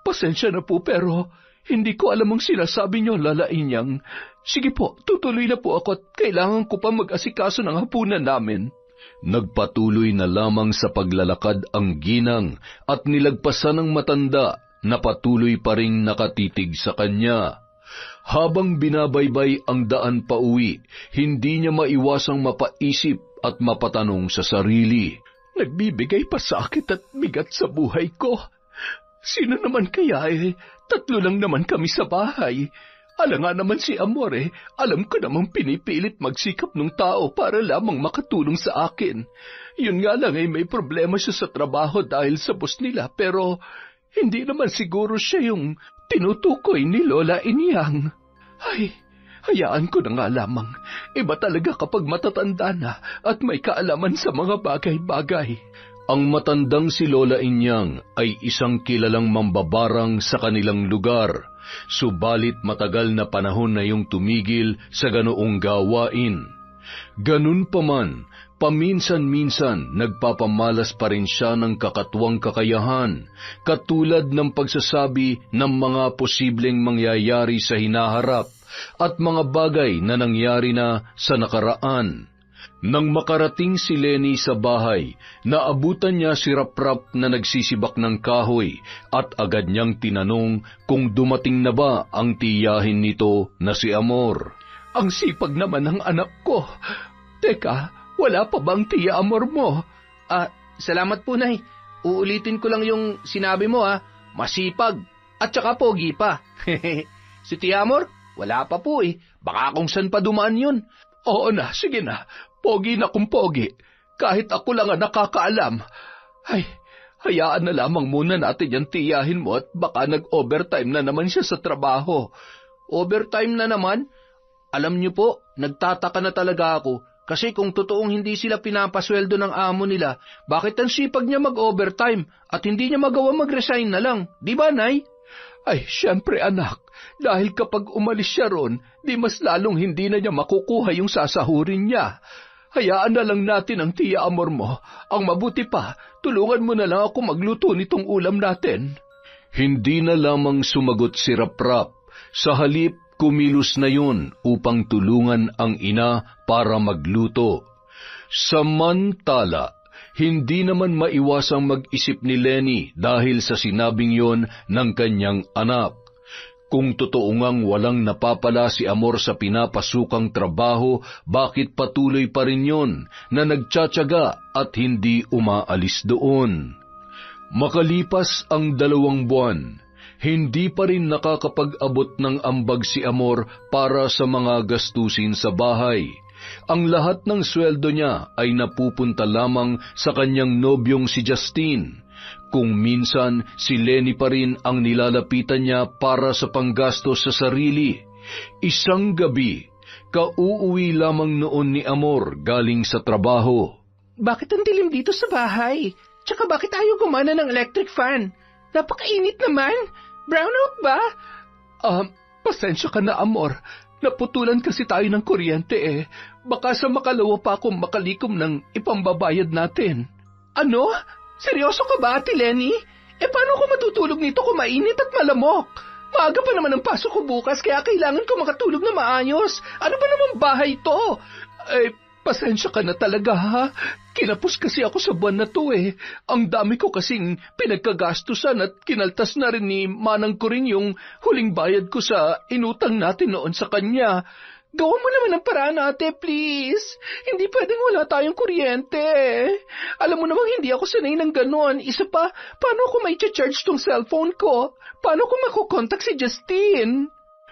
Pasensya na po pero hindi ko alam ang sinasabi niyo, Lala Inyang. Sige po, tutuloy na po ako at kailangan ko pa mag-asikaso ng hapunan namin.
Nagpatuloy na lamang sa paglalakad ang ginang at nilagpasan ng matanda na patuloy pa ring nakatitig sa kanya. Habang binabaybay ang daan pauwi, hindi niya maiwasang mapaisip at mapatanong sa sarili.
Nagbibigay pa sakit at bigat sa buhay ko. Sino naman kaya tatlo lang naman kami sa bahay. Alanga naman si Amore, alam ko namang pinipilit magsikap ng tao para lamang makatulong sa akin. Yun nga lang may problema siya sa trabaho dahil sa boss nila pero hindi naman siguro siya yung tinutukoy ni Lola Inyang. Ay, hayaan ko na nga lamang. Iba talaga kapag matatanda na at may kaalaman sa mga bagay-bagay.
Ang matandang si Lola Inyang ay isang kilalang mambabarang sa kanilang lugar, subalit matagal na panahon na yung tumigil sa ganoong gawain. Ganun pa man, paminsan-minsan nagpapamalas pa rin siya ng kakatuwang kakayahan, katulad ng pagsasabi ng mga posibleng mangyayari sa hinaharap at mga bagay na nangyari na sa nakaraan. Nang makarating si Lenny sa bahay, naabutan niya si Raprap na nagsisibak ng kahoy at agad niyang tinanong kung dumating na ba ang tiyahin nito na si Amor.
Ang sipag naman ng anak ko. Teka, wala pa bang tiya Amor mo? Salamat po, Nay. Uulitin ko lang yung sinabi mo, masipag at saka pogi pa. Si tiya Amor, wala pa po Baka kung saan pa dumaan yun. Oo na, sige na. Pogi na kung pogi. Kahit ako lang ang nakakaalam. Ay, hayaan na lamang muna natin yung tiyahin mo at baka nag-overtime na naman siya sa trabaho. Overtime na naman? Alam niyo po, nagtataka na talaga ako. Kasi kung totoong hindi sila pinapasweldo ng amo nila, bakit ang sipag niya mag-overtime at hindi niya magawa mag-resign na lang? Di ba, Nay? Ay, syempre anak. Dahil kapag umalis siya ron, di mas lalong hindi na niya makukuha yung sasahurin niya. Hayaan na lang natin ang tiya Amor mo. Ang mabuti pa, tulungan mo na lang ako magluto nitong ulam natin.
Hindi na lamang sumagot si Raprap. Sa halip, kumilos na yun upang tulungan ang ina para magluto. Samantala, hindi naman maiwasang mag-isip ni Lenny dahil sa sinabing yon ng kanyang anak. Kung totoo ngang walang napapala si Amor sa pinapasukang trabaho, bakit patuloy pa rin yon na nagtsatsaga at hindi umaalis doon? Makalipas ang 2 buwan, hindi pa rin nakakapag-abot ng ambag si Amor para sa mga gastusin sa bahay. Ang lahat ng sweldo niya ay napupunta lamang sa kanyang nobyong si Justine. Kung minsan, si Lenny pa rin ang nilalapitan niya para sa panggastos sa sarili. Isang gabi, kauuwi lamang noon ni Amor galing sa trabaho.
Bakit ang dilim dito sa bahay? Tsaka bakit ayaw gumana ng electric fan? Napakainit naman. Brownout ba? Pasensya ka na, Amor. Naputulan kasi tayo ng kuryente Baka sa makalawa pa akong makalikom ng ipambabayad natin. Ano? Seryoso ka ba, Ate Lenny? Paano ako matutulog nito kung mainit at malamok? Maaga pa naman ang pasok ko bukas, kaya kailangan ko makatulog na maayos. Ano ba namang bahay to? Pasensya ka na talaga, ha? Kinapos kasi ako sa buwan na to, Ang dami ko kasing pinagkagastusan at kinaltas na rin ni Manang ko rin yung huling bayad ko sa inutang natin noon sa kanya. Gawin mo naman ang paraan, ate, please. Hindi pwedeng wala tayong kuryente. Alam mo namang hindi ako sanay ng ganon. Isa pa, paano ako may charge tong cellphone ko? Paano ko makukontak si Justine?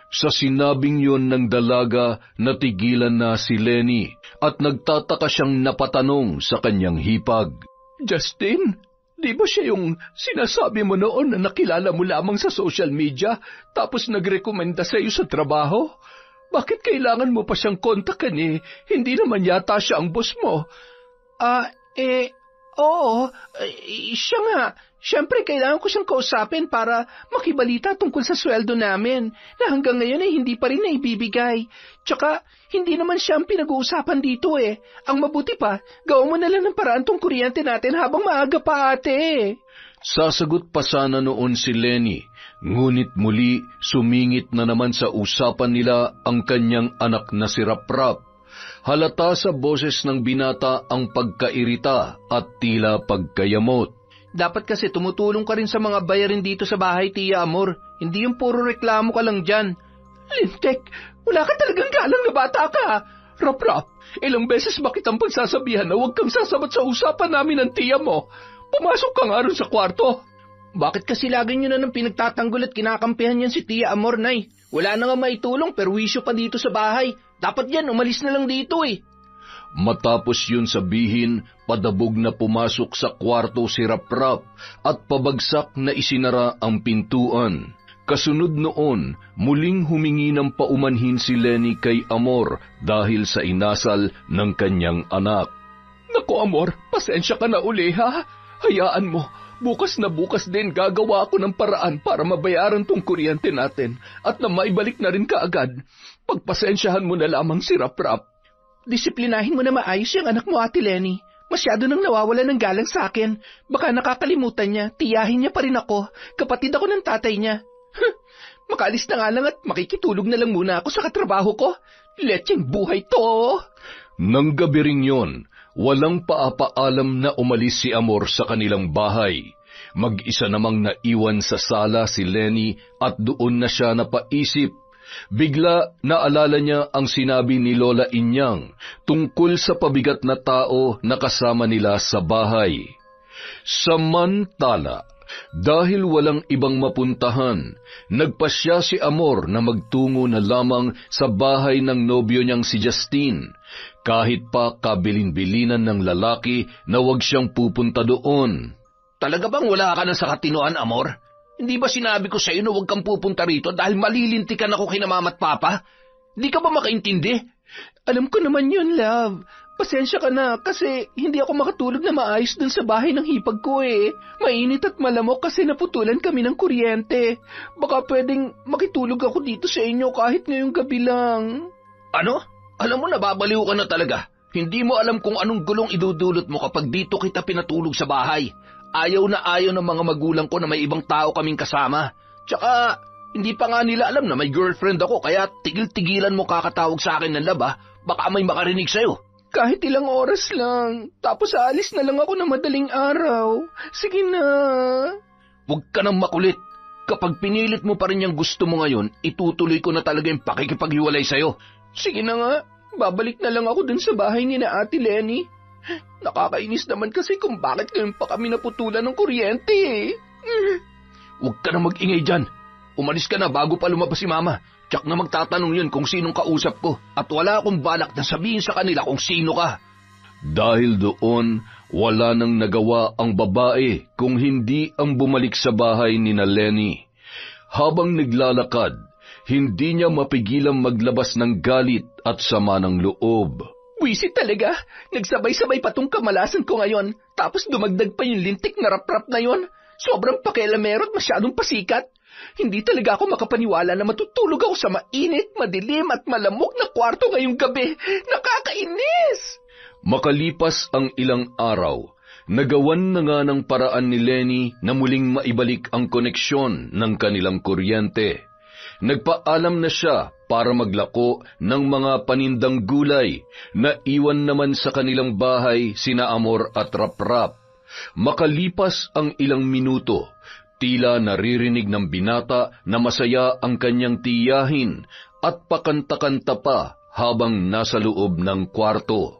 Sa sinabing yon ng dalaga, natigilan na si Lenny at nagtataka siyang napatanong sa kanyang hipag.
Justine, di ba siya yung sinasabi mo noon na nakilala mo lamang sa social media tapos nagrekomenda sa iyo sa trabaho? Bakit kailangan mo pa siyang kontakan Hindi naman yata siya ang boss mo. Oo, siya nga. Siyempre, kailangan ko siyang kausapin para makibalita tungkol sa sweldo namin na hanggang ngayon ay hindi pa rin naibibigay. Tsaka, hindi naman siya ang pinag-uusapan dito Ang mabuti pa, gawin mo na lang ng paraan tong kuryente natin habang maaga pa, ate.
Sasagot pa sana noon si Lenny, ngunit muli sumingit na naman sa usapan nila ang kanyang anak na si Raprap. Halata sa boses ng binata ang pagkairita at tila pagkayamot.
Dapat kasi tumutulong ka rin sa mga bayarin dito sa bahay, Tia Amor. Hindi yung puro reklamo ka lang dyan. Lintek, wala ka talagang galang na bata ka. Raprap, ilang beses ba kitang pagsasabihan na huwag kang sasabat sa usapan namin ng tiya mo? Pumasok ka nga rin sa kwarto. Bakit kasi lagi nyo na nang pinagtatanggol at kinakampihan yan si Tia Amor, Nay? Wala na nga maitulong pero wisyo pa dito sa bahay. Dapat yan, umalis na lang dito
Matapos yun sabihin, padabog na pumasok sa kwarto si Raprap at pabagsak na isinara ang pintuan. Kasunod noon, muling humingi ng paumanhin si Lenny kay Amor dahil sa inasal ng kanyang anak. Naku Amor, pasensya ka na uli ha. Hayaan mo, bukas na bukas din gagawa ako ng paraan para mabayaran tong kuryente natin at na maibalik na rin kaagad. Pagpasensyahan mo na lamang si Raprap. Disiplinahin mo na maayos yung anak mo, Ate Lenny. Masyado nang nawawala ng galang sa akin. Baka nakakalimutan niya, tiyahin niya pa rin ako. Kapatid ako ng tatay niya. Makaalis na nga lang at makikitulog na lang muna ako sa katrabaho ko. Letseng buhay to. Nang gabi ring yon, walang paapaalam na umalis si Amor sa kanilang bahay. Mag-isa namang naiwan sa sala si Lenny at doon na siya napaisip. Bigla naalala niya ang sinabi ni Lola Inyang tungkol sa pabigat na tao na kasama nila sa bahay. Samantala, dahil walang ibang mapuntahan, nagpasya si Amor na magtungo na lamang sa bahay ng nobyo niyang si Justine, kahit pa kabilin-bilinan ng lalaki na wag siyang pupunta doon.
Talaga bang wala ka na sa katinoan, Amor? Hindi ba sinabi ko sa iyo na huwag kang pupunta rito dahil malilintikan ako kay mama at papa? Hindi ka ba makaintindi? Alam ko naman yun, love. Pasensya ka na kasi hindi ako makatulog na maayos dun sa bahay ng hipag ko Mainit at malamok kasi naputulan kami ng kuryente. Baka pwedeng makitulog ako dito sa inyo kahit ngayong gabi lang. Ano? Alam mo, nababaliw ka na talaga. Hindi mo alam kung anong gulong idudulot mo kapag dito kita pinatulog sa bahay. Ayaw na ayaw ng mga magulang ko na may ibang tao kaming kasama. Tsaka, hindi pa nga nila alam na may girlfriend ako kaya tigil-tigilan mo kakatawag sa akin ng laba. Baka may makarinig sa'yo. Kahit ilang oras lang. Tapos aalis na lang ako ng madaling araw. Sige na. Huwag ka nang makulit. Kapag pinilit mo pa rin yung gusto mo ngayon, itutuloy ko na talaga yung pakikipaghiwalay sa'yo. Sige na nga. Babalik na lang ako dun sa bahay ni na Ate Lenny. Nakakainis naman kasi kung bakit ngayon pa kami naputulan ng kuryente Huwag ka na mag-ingay dyan. Umalis ka na bago pa lumabas si Mama. Tsak na magtatanong yun kung sinong kausap ko at wala akong balak na sabihin sa kanila kung sino ka.
Dahil doon, wala nang nagawa ang babae kung hindi ang bumalik sa bahay ni na Lenny. Habang naglalakad, hindi niya mapigilang maglabas ng galit at sama ng loob. Buisit talaga. Nagsabay-sabay pa tong kamalasan ko ngayon. Tapos dumagdag pa yung lintik na Raprap na yon. Sobrang pakialamero at masyadong pasikat. Hindi talaga ako makapaniwala na matutulog ako sa mainit, madilim at malamok na kwarto ngayong gabi. Nakakainis! Makalipas ang ilang araw, Nagawan na nga ng paraan ni Lenny na muling maibalik ang koneksyon ng kanilang kuryente. Nagpaalam na siya para maglako ng mga panindang gulay na iwan naman sa kanilang bahay sina Amor at Raprap. Makalipas ang ilang minuto, tila naririnig ng binata na masaya ang kanyang tiyahin at pakanta-kanta pa habang nasa loob ng kwarto.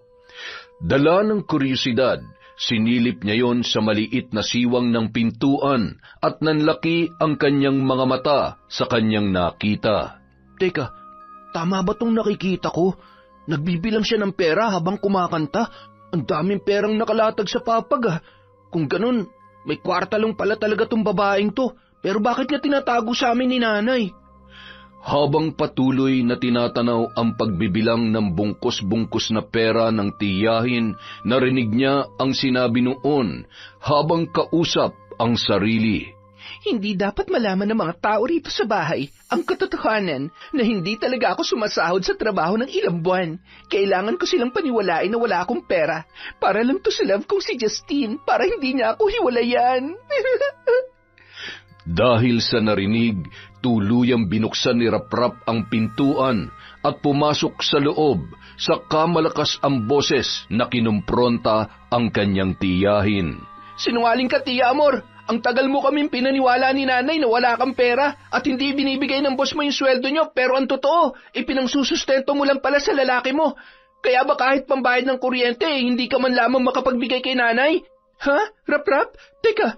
Dala ng kuryosidad, sinilip niya yon sa maliit na siwang ng pintuan at nanlaki ang kanyang mga mata sa kanyang nakita.
Teka, tama ba tong nakikita ko? Nagbibilang siya ng pera habang kumakanta. Ang daming perang nakalatag sa papag. Kung ganun, may kwarta lang pala talaga tong babaeng to. Pero bakit niya tinatago sa amin ni nanay?
Habang patuloy na tinatanaw ang pagbibilang ng bungkus-bungkus na pera ng tiyahin, narinig niya ang sinabi noon habang kausap ang sarili.
Hindi dapat malaman ng mga tao rito sa bahay ang katotohanan na hindi talaga ako sumasahod sa trabaho ng ilang buwan. Kailangan ko silang paniwalain na wala akong pera para lang to sa love kong si Justine para hindi niya ako hiwalayan.
Dahil sa narinig, tuluyang binuksan ni Raprap ang pintuan at pumasok sa loob, saka malakas ang boses na kinumpronta ang kanyang tiyahin.
Sinungaling ka, Tia Amor! Ang tagal mo kaming pinaniwala ni nanay na wala kang pera at hindi binibigay ng boss mo yung sweldo nyo, pero ang totoo, ipinangsusustento mo lang pala sa lalaki mo. Kaya ba kahit pambayad ng kuryente, hindi ka man lamang makapagbigay kay nanay? Ha? Raprap? Teka,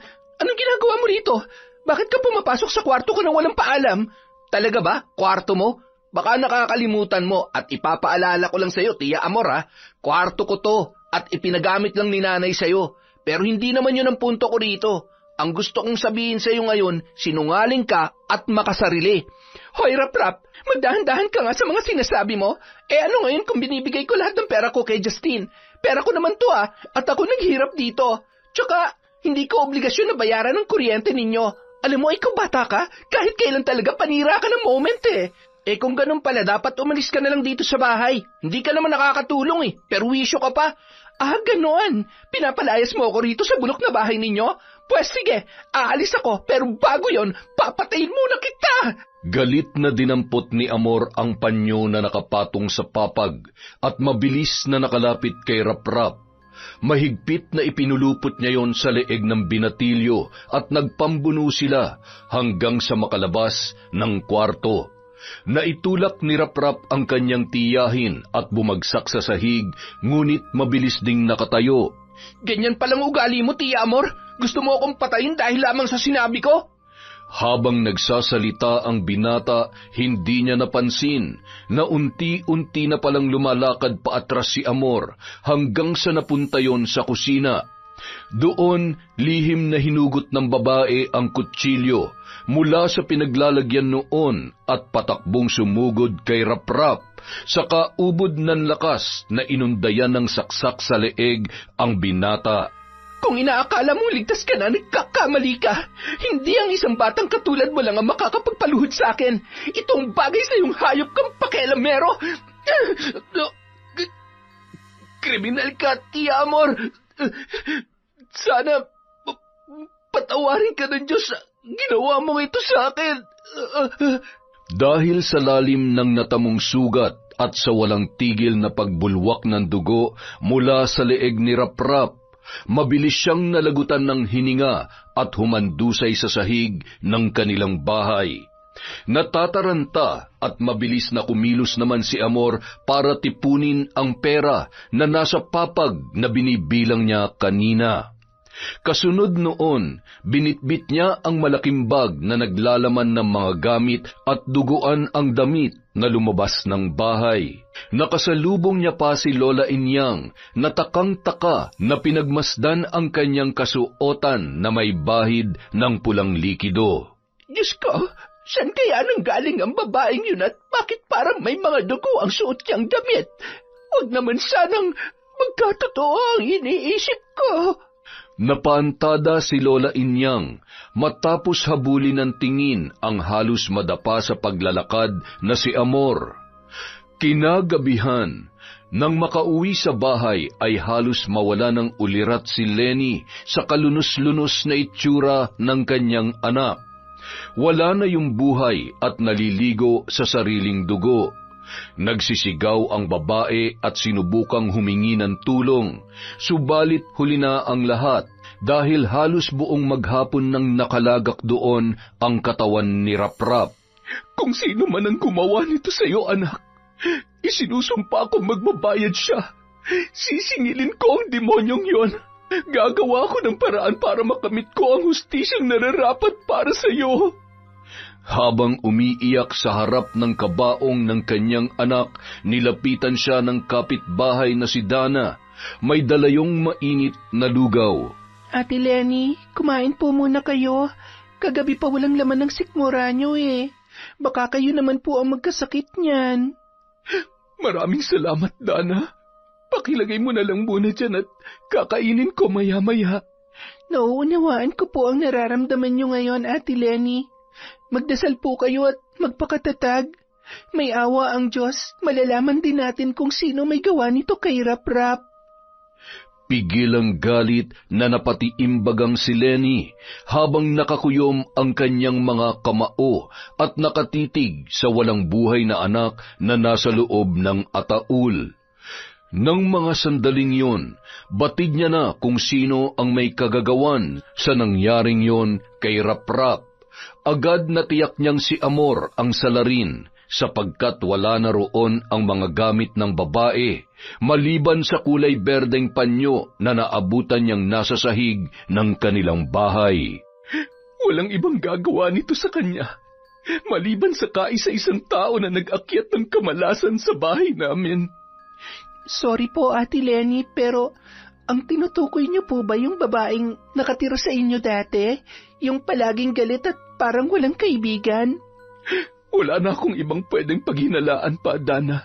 anong ginagawa mo rito? Bakit ka pumapasok sa kwarto ko nang walang paalam? Talaga ba? Kwarto mo? Baka nakakalimutan mo at ipapaalala ko lang sa'yo, Tia Amor ha. Kwarto ko to at ipinagamit lang ni nanay sa'yo. Pero hindi naman yun ang punto ko rito. Ang gusto kong sabihin sa'yo ngayon, sinungaling ka at makasarili. Hoy Raprap, magdahan-dahan ka nga sa mga sinasabi mo. Ano ngayon kung binibigay ko lahat ng pera ko kay Justine? Pera ko naman to at ako naghirap dito. Tsaka, hindi ko obligasyon na bayaran ng kuryente ninyo. Alam mo, ikaw bata ka, kahit kailan talaga panira ka ng moment kung ganun pala, dapat umalis ka na lang dito sa bahay. Hindi ka naman nakakatulong perwisyo ka pa. Ganoon. Pinapalayas mo ako rito sa bulok na bahay ninyo? Pwes sige, aalis ako, pero bago yon, papatayin muna kita!
Galit na dinampot ni Amor ang panyo na nakapatong sa papag at mabilis na nakalapit kay Raprap. Mahigpit na ipinulupot niya yon sa leeg ng binatilyo at nagpambuno sila hanggang sa makalabas ng kwarto. Naitulak ni Raprap ang kanyang tiyahin at bumagsak sa sahig, ngunit mabilis ding nakatayo.
Ganyan palang ugali mo, Tia Amor? Gusto mo akong patayin dahil lamang sa sinabi ko?
Habang nagsasalita ang binata, hindi niya napansin na unti-unti na palang lumalakad paatras si Amor hanggang sa napunta yon sa kusina. Doon, lihim na hinugot ng babae ang kutsilyo mula sa pinaglalagyan noon at patakbong sumugod kay Raprap, saka ubod ng lakas na inundayan ng saksak sa leeg ang binata.
Kung inaakala mo ligtas ka na, nagkakamali ka. Hindi ang isang batang katulad mo lang ang makakapagpaluhod sa akin. Itong bagay sa iyong hayop kang pakialamero. Kriminal ka, Tia Amor. Sana patawarin ka ng Diyos. Ginawa mo ito sa akin.
Dahil sa lalim ng natamong sugat at sa walang tigil na pagbulwak ng dugo mula sa leeg ni Raprap, mabilis siyang nalagutan ng hininga at humandusay sa sahig ng kanilang bahay. Natataranta at mabilis na kumilos naman si Amor para tipunin ang pera na nasa papag na binibilang niya kanina. Kasunod noon, binitbit niya ang malaking bag na naglalaman ng mga gamit at duguan ang damit na lumabas ng bahay. Nakasalubong niya pa si Lola Inyang na takang-taka na pinagmasdan ang kanyang kasuotan na may bahid ng pulang likido.
Diyos ko, saan kaya nanggaling ang babaeng yun at bakit parang may mga dugo ang suot niyang damit? Huwag naman sanang magkatotoo ang iniisip ko.
Napaantada si Lola Inyang matapos habulin ng tingin ang halos madapa sa paglalakad na si Amor. Kinagabihan, Nang makauwi sa bahay ay halos mawala ng ulirat si Lenny sa kalunos-lunos na itsura ng kanyang anak. Wala na yung buhay at naliligo sa sariling dugo. Nagsisigaw ang babae at sinubukang humingi ng tulong, subalit huli na ang lahat dahil halos buong maghapon nang nakalagak doon ang katawan ni Raprap.
Kung sino man ang gumawa nito sa iyo, anak, isinusumpa kong magbabayad siya. Sisingilin ko ang demonyong yon. Gagawa ko ng paraan para makamit ko ang hustisyang nararapat para sa iyo.
Habang umiiyak sa harap ng kabaong ng kanyang anak, nilapitan siya ng kapitbahay na si Dana. May dalayong mainit na lugaw.
Ate Lenny, kumain po muna kayo. Kagabi pa walang laman ng sikmura niyo eh. Baka kayo naman po ang magkasakit niyan. Maraming salamat, Dana. Pakilagay mo na lang muna dyan at kakainin ko maya-maya. Nauunawaan ko po ang nararamdaman niyo ngayon, Ate Lenny. Magdasal po kayo at magpakatatag. May awa ang Diyos, malalaman din natin kung sino may gawa nito kay Raprap.
Pigil ang galit na napatiimbagang si Lenny habang nakakuyom ang kanyang mga kamao at nakatitig sa walang buhay na anak na nasa loob ng ataul. Nang mga sandaling yon, batid niya na kung sino ang may kagagawan sa nangyaring yon kay Raprap. Agad na tiyak niyang si Amor ang salarin sapagkat wala na roon ang mga gamit ng babae, maliban sa kulay berdeng panyo na naabutan niyang nasa sahig ng kanilang bahay.
Walang ibang gagawa nito sa kanya, maliban sa kaisa-isang tao na nag-akyat ng kamalasan sa bahay namin. Sorry po, Ate Lenny, pero ang tinutukoy niyo po ba yung babaeng nakatira sa inyo dati? Yung palaging galit at parang walang kaibigan? Wala na akong ibang pwedeng paghinalaan pa, Dana.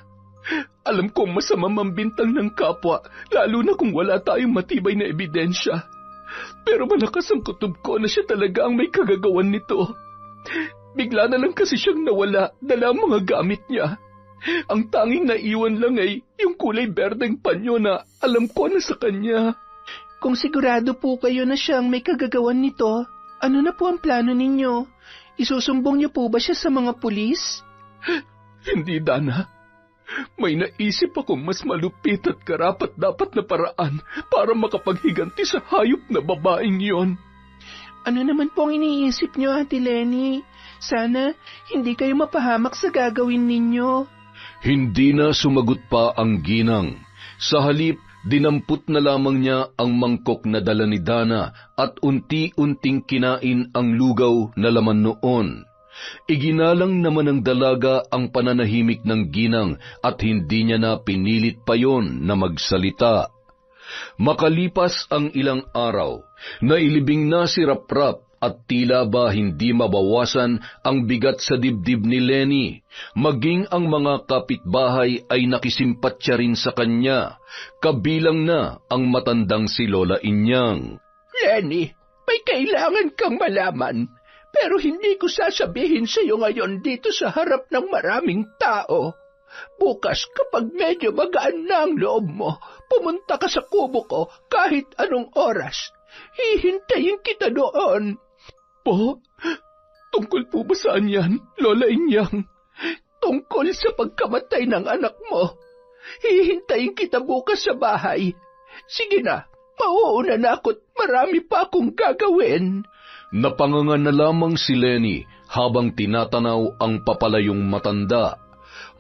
Alam kong masama mambintang ng kapwa, lalo na kung wala tayong matibay na ebidensya. Pero malakas ang kutob ko na siya talaga ang may kagagawan nito. Bigla na lang kasi siyang nawala, dala ang mga gamit niya. Ang tanging naiwan lang ay yung kulay berdeng panyo na alam ko na sa kanya. Kung sigurado po kayo na siyang may kagagawan nito, ano na po ang plano ninyo? Isusumbong niyo po ba siya sa mga pulis? Hindi, Dana. May naisip akong mas malupit at karapat-dapat na paraan para makapaghiganti sa hayop na babaeng yon. Ano naman po ang iniisip niyo, Ate Lenny? Sana hindi kayo mapahamak sa gagawin ninyo.
Hindi na sumagot pa ang ginang. Sa halip, dinampot na lamang niya ang mangkok na dala ni Dana at unti-unting kinain ang lugaw na laman noon. Iginalang naman ng dalaga ang pananahimik ng ginang at hindi niya na pinilit pa yon na magsalita. Makalipas ang ilang araw, nailibing na si Raprap at tila ba hindi mabawasan ang bigat sa dibdib ni Lenny. Maging ang mga kapitbahay ay nakisimpatya rin sa kanya, kabilang na ang matandang si Lola Inyang.
Lenny, may kailangan kang malaman, pero hindi ko sasabihin sa iyo ngayon dito sa harap ng maraming tao. Bukas kapag medyo magaan na ang loob mo, pumunta ka sa kubo ko kahit anong oras. Hihintayin kita doon. Po? Tungkol po ba saan yan, Lola Inyang? Tungkol sa pagkamatay ng anak mo. Hihintayin kita bukas sa bahay. Sige na, mauuna na ako't marami pa akong gagawin.
Napanganga na lamang si Lenny habang tinatanaw ang papalayong matanda.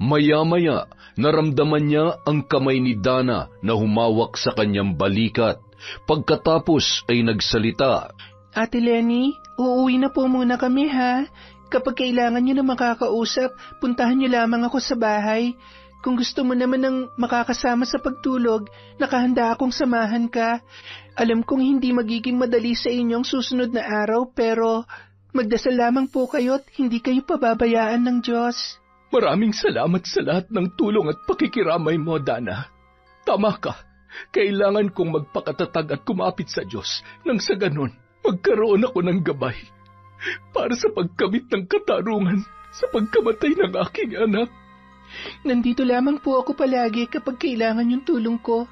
Maya-maya, naramdaman niya ang kamay ni Dana na humawak sa kanyang balikat. Pagkatapos ay nagsalita.
Ate Lenny, uuwi na po muna kami ha. Kapag kailangan niyo na makakausap, puntahan niyo lamang ako sa bahay. Kung gusto mo naman ng makakasama sa pagtulog, nakahanda akong samahan ka. Alam kong hindi magiging madali sa inyong susunod na araw, pero magdasal lamang po kayo at hindi kayo pababayaan ng Diyos. Maraming salamat sa lahat ng tulong at pakikiramay mo, Dana. Tama ka. Kailangan kong magpakatatag at kumapit sa Diyos nang sa ganon magkaroon ako ng gabay para sa pagkamit ng katarungan sa pagkamatay ng aking anak. Nandito lamang po ako palagi kapag kailangan yung tulong ko.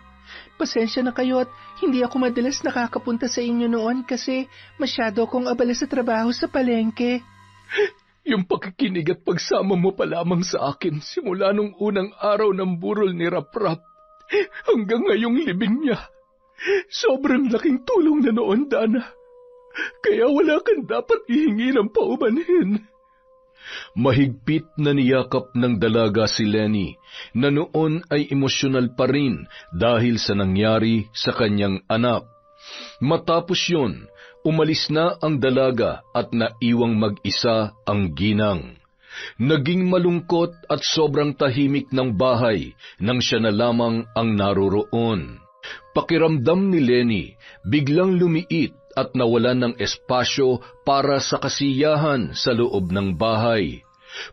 Pasensya na kayo at hindi ako madalas nakakapunta sa inyo noon kasi masyado akong abala sa trabaho sa palengke.
Yung pakikinig at pagsama mo pa lamang sa akin simula nung unang araw ng burol ni Raprap hanggang ngayong libing niya. Sobrang laking tulong na noon, Dana. Kaya wala kang dapat ihingi ng paumanhin. Mahigpit na niyakap ng dalaga si Lenny na noon ay emosyonal pa rin dahil sa nangyari sa kanyang anak. Matapos yun, umalis na ang dalaga at naiwang mag-isa ang ginang. Naging malungkot at sobrang tahimik ng bahay nang siya na lamang ang naroroon. Pakiramdam ni Lenny, biglang lumiit at nawalan ng espasyo para sa kasiyahan sa loob ng bahay.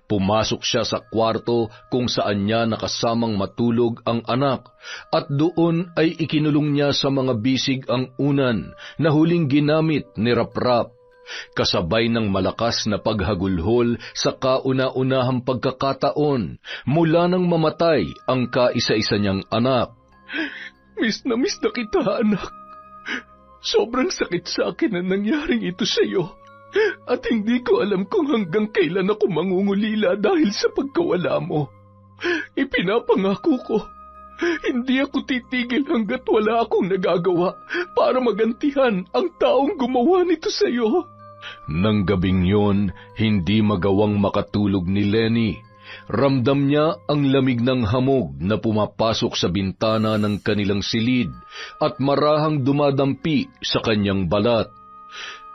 Pumasok siya sa kwarto kung saan niya nakasamang matulog ang anak at doon ay ikinulong niya sa mga bisig ang unan na huling ginamit ni Raprap. Kasabay ng malakas na paghagulhol sa kauna-unahang pagkakataon mula nang mamatay ang kaisa-isa niyang anak. Miss na kita, anak. Sobrang sakit sa akin ang nangyaring ito sa iyo. At hindi ko alam kung hanggang kailan ako mangungulila dahil sa pagkawala mo. Ipinapangako ko, hindi ako titigil hanggat wala akong nagagawa para magantihan ang taong gumawa nito sa iyo. Nang gabing yon, hindi magawang makatulog ni Lenny. Ramdam niya ang lamig ng hamog na pumapasok sa bintana ng kanilang silid at marahang dumadampi sa kanyang balat.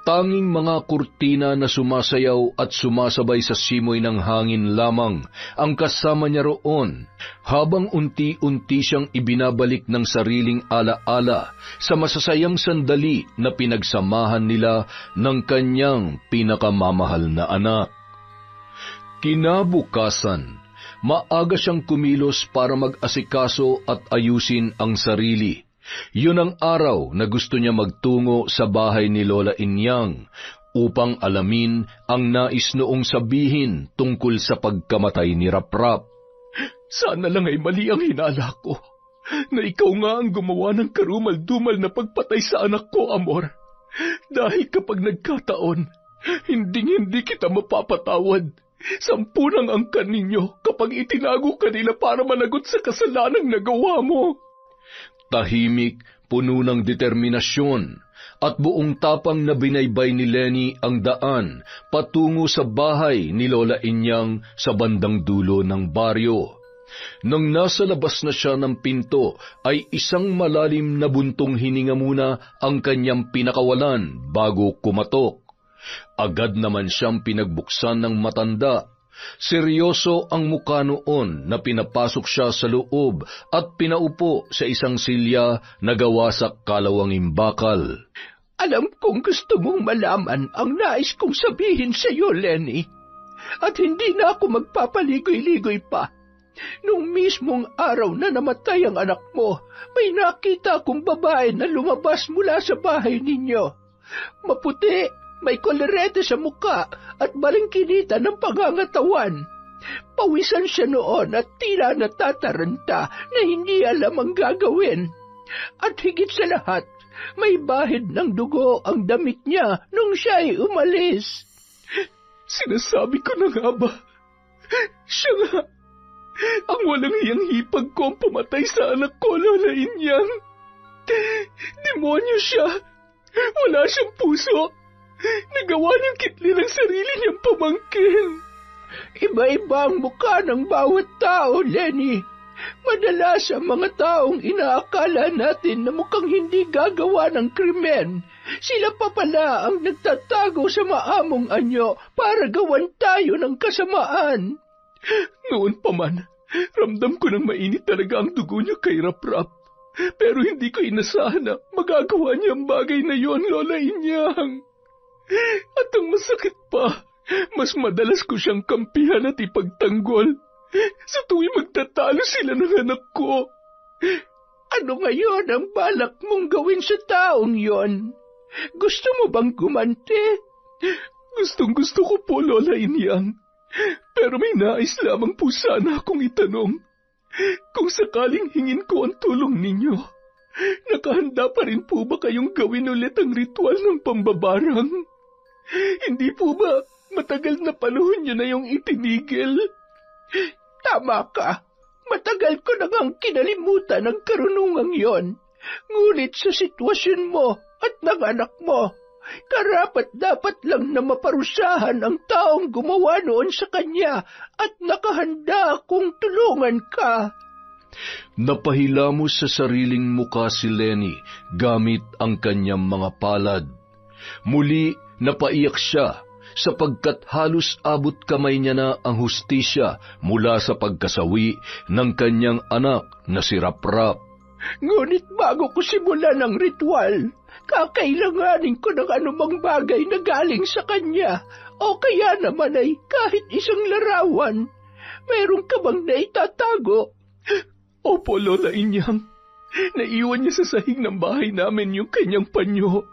Tanging mga kurtina na sumasayaw at sumasabay sa simoy ng hangin lamang ang kasama niya roon, habang unti-unti siyang ibinabalik ng sariling alaala sa masasayang sandali na pinagsamahan nila ng kanyang pinakamamahal na anak. Kinabukasan, maaga siyang kumilos para mag-asikaso at ayusin ang sarili. Yun ang araw na gusto niya magtungo sa bahay ni Lola Inyang upang alamin ang nais noong sabihin tungkol sa pagkamatay ni Raprap. Sana lang ay mali ang hinala ko, na ikaw nga ang gumawa ng karumal-dumal na pagpatay sa anak ko, Amor. Dahil kapag nagkataon, hindi kita mapapatawad. 10 ang angkan ninyo kapag itinago ka nila para managot sa kasalanang nagawa mo. Tahimik, puno ng determinasyon, at buong tapang na binaybay ni Lenny ang daan patungo sa bahay ni Lola Inyang sa bandang dulo ng baryo. Nang nasa labas na siya ng pinto, ay isang malalim na buntong hininga muna ang kanyang pinakawalan bago kumatok. Agad naman siyang pinagbuksan ng matanda. Seryoso ang mukha noon na pinapasok siya sa loob at pinaupo sa isang silya na gawa sa kalawanging bakal. Alam kong gusto mong malaman ang nais kong sabihin sa iyo, Lenny. At hindi na ako magpapaligoy-ligoy pa. Nung mismong araw na namatay ang anak mo, may nakita akong babae na lumabas mula sa bahay ninyo. Maputi, may kolerete sa muka at balingkinita ng pangangatawan. Pawisan siya noon at tila natataranta na hindi alam ang gagawin. At higit sa lahat, may bahid ng dugo ang damit niya nung siya ay umalis. Sinasabi ko na nga ba? Siya nga, ang walang hiyang hipag ko ang pumatay sa anak ko, Lola Inyang. Demonyo siya. Wala siyang puso. Nagawa niyang kitli ng sarili niyang pamangkin. Iba-iba ang mukha ng bawat tao, Lenny. Madalas ang mga taong inaakala natin na mukhang hindi gagawa ng krimen, sila pa pala ang nagtatago sa maamong anyo para gawan tayo ng kasamaan. Noon pa man, ramdam ko nang mainit talaga ang dugo niya kay Raprap. Pero hindi ko inasahan na magagawa niya ang bagay na yon, Lola Inyang. At ang masakit pa, mas madalas ko siyang kampihan at ipagtanggol sa tuwing magtatalo sila ng anak ko. Ano ngayon ang balak mong gawin sa taong yon? Gusto mo bang gumanti? Gustong-gusto ko po, Lola Inyang.
Pero may nais lamang po sana akong itanong. Kung sakaling hingin ko ang tulong ninyo, nakahanda pa rin po ba kayong gawin ulit ang ritual ng pambabarang? Hindi po ba matagal na panahon nyo na yung itinigil? Tama ka. Matagal ko na ngang kinalimutan ang karunungang yon. Ngunit sa sitwasyon mo at ng anak mo, karapat-dapat lang na maparusahan ang taong gumawa noon sa kanya at nakahanda akong tulungan ka.
Napahilamos sa sariling muka si Lenny gamit ang kanyang mga palad. Muli napaiyak siya sapagkat halos abot kamay niya na ang hustisya mula sa pagkasawi ng kanyang anak na si Raprap.
Ngunit bago ko simulan ang ritual, kakailanganin ko ng anumang bagay na galing sa kanya o kaya naman ay kahit isang larawan. Mayroon ka bang naitatago? Opo, Lola Inyang. Naiwan niya sa sahig ng bahay namin yung kanyang panyo.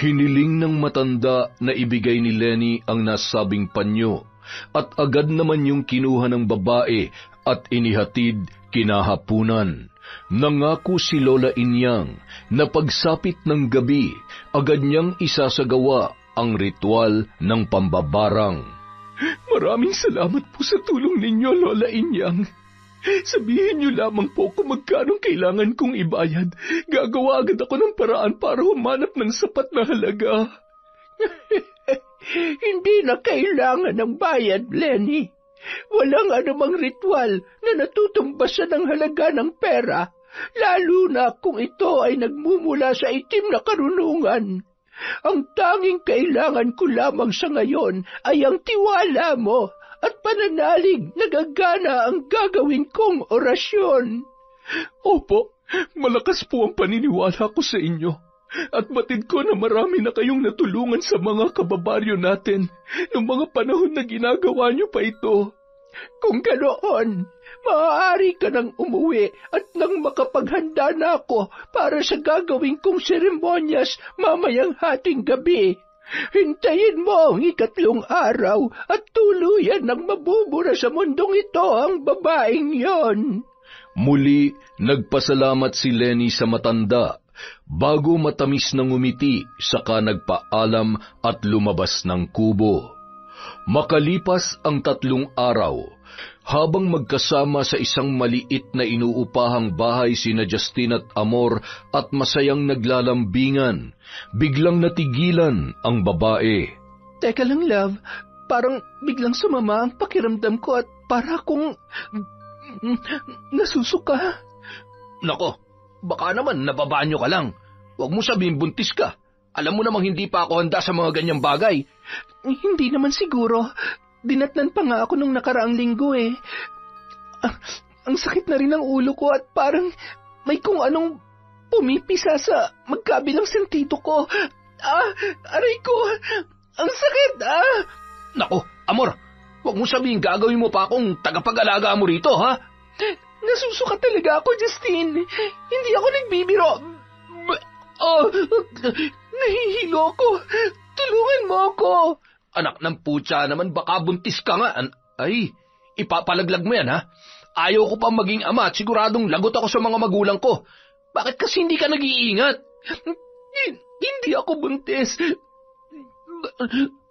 Hiniling ng matanda na ibigay ni Lenny ang nasabing panyo at agad naman yung kinuha ng babae at inihatid kinahapunan. Nangako si Lola Inyang na pagsapit ng gabi, agad niyang isasagawa ang ritual ng pambabarang.
Maraming salamat po sa tulong ninyo, Lola Inyang. Sabihin niyo lamang po kung magkano kailangan kong ibayad. Gagawa agad ako ng paraan para humanap ng sapat na halaga. Hindi na kailangan ng bayad, Lenny. Walang anumang ritual na natutumbasan ng halaga ng pera, lalo na kung ito ay nagmumula sa itim na karunungan. Ang tanging kailangan ko lamang sa ngayon ay ang tiwala mo at pananalig na gagana ang gagawin kong orasyon. Opo, malakas po ang paniniwala ko sa inyo. At batid ko na marami na kayong natulungan sa mga kababaryo natin noong mga panahon na ginagawa niyo pa ito. Kung ganoon, maaari ka nang umuwi at nang makapaghanda na ako para sa gagawin kong seremonyas mamayang hating gabi. Hintayin mo ang 3 araw at tuluyan nang mabubura sa mundong ito ang babaeng yon.
Muli, nagpasalamat si Lenny sa matanda. Bago matamis na ngumiti, saka nagpaalam at lumabas ng kubo. Makalipas ang 3 araw, habang magkasama sa isang maliit na inuupahang bahay sina Justin at Amor at masayang naglalambingan, biglang natigilan ang babae.
Teka lang, love. Parang biglang sumama ang pakiramdam ko at para akong nasusuka.
Nako, baka naman nababanyo ka lang. Huwag mo sabihin buntis ka. Alam mo namang hindi pa ako handa sa mga ganyang bagay.
Hindi naman siguro. Dinatnan pa nga ako nung nakaraang linggo eh. Ang sakit na rin ng ulo ko at parang may kung anong pumipisa sa magkabilang sentido ko. Aray ko, ang sakit
Nako, Amor, huwag mo sabihin gagawin mo pa akong tagapag-alaga mo rito, ha?
Nasusuka talaga ako, Justin. Hindi ako nagbibiro. Nahihilo ako. Tulungan mo ako.
Anak ng putya naman, baka buntis ka nga. Ay, ipapalaglag mo yan, ha? Ayaw ko pa maging ama at siguradong lagot ako sa mga magulang ko. Bakit kasi hindi ka nag-iingat?
Hindi ako buntis.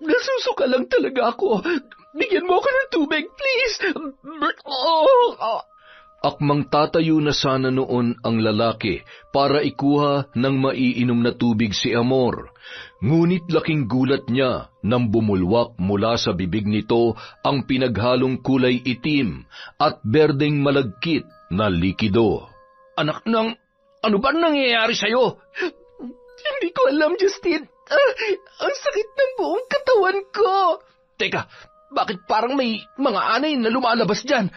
Nasusuka lang talaga ako. Bigyan mo ako ng tubig, please.
Akmang tatayo na sana noon ang lalaki para ikuha ng maiinom na tubig si Amor. Ngunit laking gulat niya nang bumulwak mula sa bibig nito ang pinaghalong kulay itim at berdeng malagkit na likido.
Anak ng, ano ba nangyayari sa'yo?
Hindi ko alam, Justin. Ang sakit ng buong katawan ko.
Teka, bakit parang may mga anay na lumalabas dyan?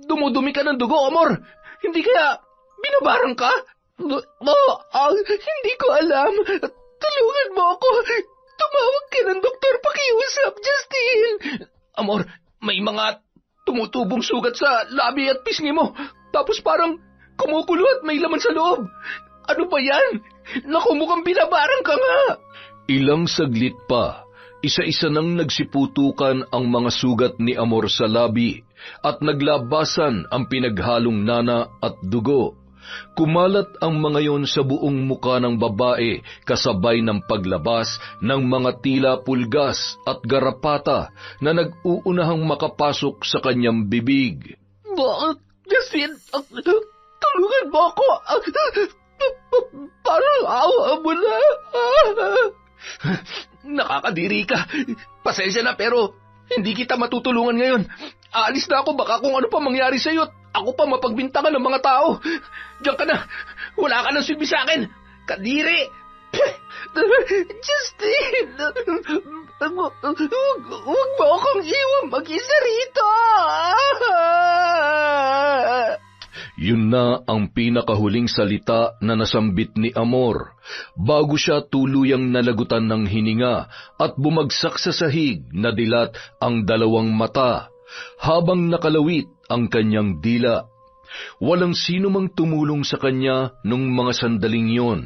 Dumudumi ka ng dugo, Amor. Hindi kaya binabarang ka?
Hindi ko alam. Tulungan mo ako. Tumawag ka ng doktor, pakiusap, Justin.
Amor, may mga tumutubong sugat sa labi at pisngi mo. Tapos parang kumukulo at may laman sa loob. Ano ba yan? Naku, mukhang binabarang ka nga.
Ilang saglit pa, Isa-isa nang nagsiputukan ang mga sugat ni Amor sa labi at naglabasan ang pinaghalong nana at dugo. Kumalat ang mga yon sa buong muka ng babae kasabay ng paglabas ng mga tila pulgas at garapata na nag-uunahang makapasok sa kanyang bibig.
Bakit kasi tulungan mo ako? Parang awa mo na.
Nakakadiri ka. Pasensya na pero hindi kita matutulungan ngayon. Aalis na ako baka kung ano pa mangyari sa'yo at ako pa mapagbintangan ng mga tao. Diyan ka na. Wala ka nang silbi sa akin. Kadiri!
Justine! Huwag mo akong iwan mag-isa rito!
Yun na ang pinakahuling salita na nasambit ni Amor bago siya tuluyang nalagutan ng hininga at bumagsak sa sahig na dilat ang dalawang mata habang nakalawit ang kanyang dila. Walang sino mang tumulong sa kanya nung mga sandaling yon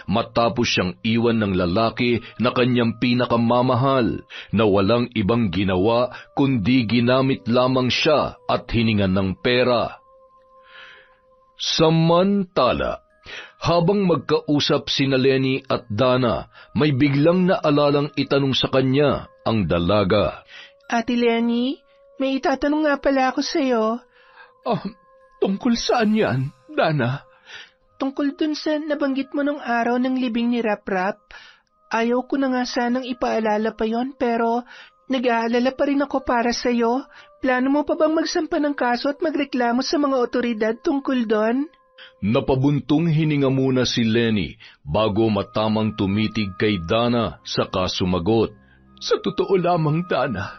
matapos siyang iwan ng lalaki na kanyang pinakamamahal na walang ibang ginawa kundi ginamit lamang siya at hiningan ng pera. Samantala, habang magkausap sina Lenny at Dana, may biglang naalalang itanong sa kanya ang dalaga.
Ate Lenny, may itatanong nga pala ako sa'yo.
Tungkol saan yan, Dana?
Tungkol dun sa nabanggit mo nung araw ng libing ni Rap-Rap. Ayaw ko na nga sanang ipaalala pa yon pero nag-aalala pa rin ako para sa'yo. Plano mo pa bang magsampa ng kaso at magreklamo sa mga otoridad tungkol doon?
Napabuntong hininga muna si Lenny bago matamang tumitig kay Dana saka sumagot.
Sa totoo lamang, Dana,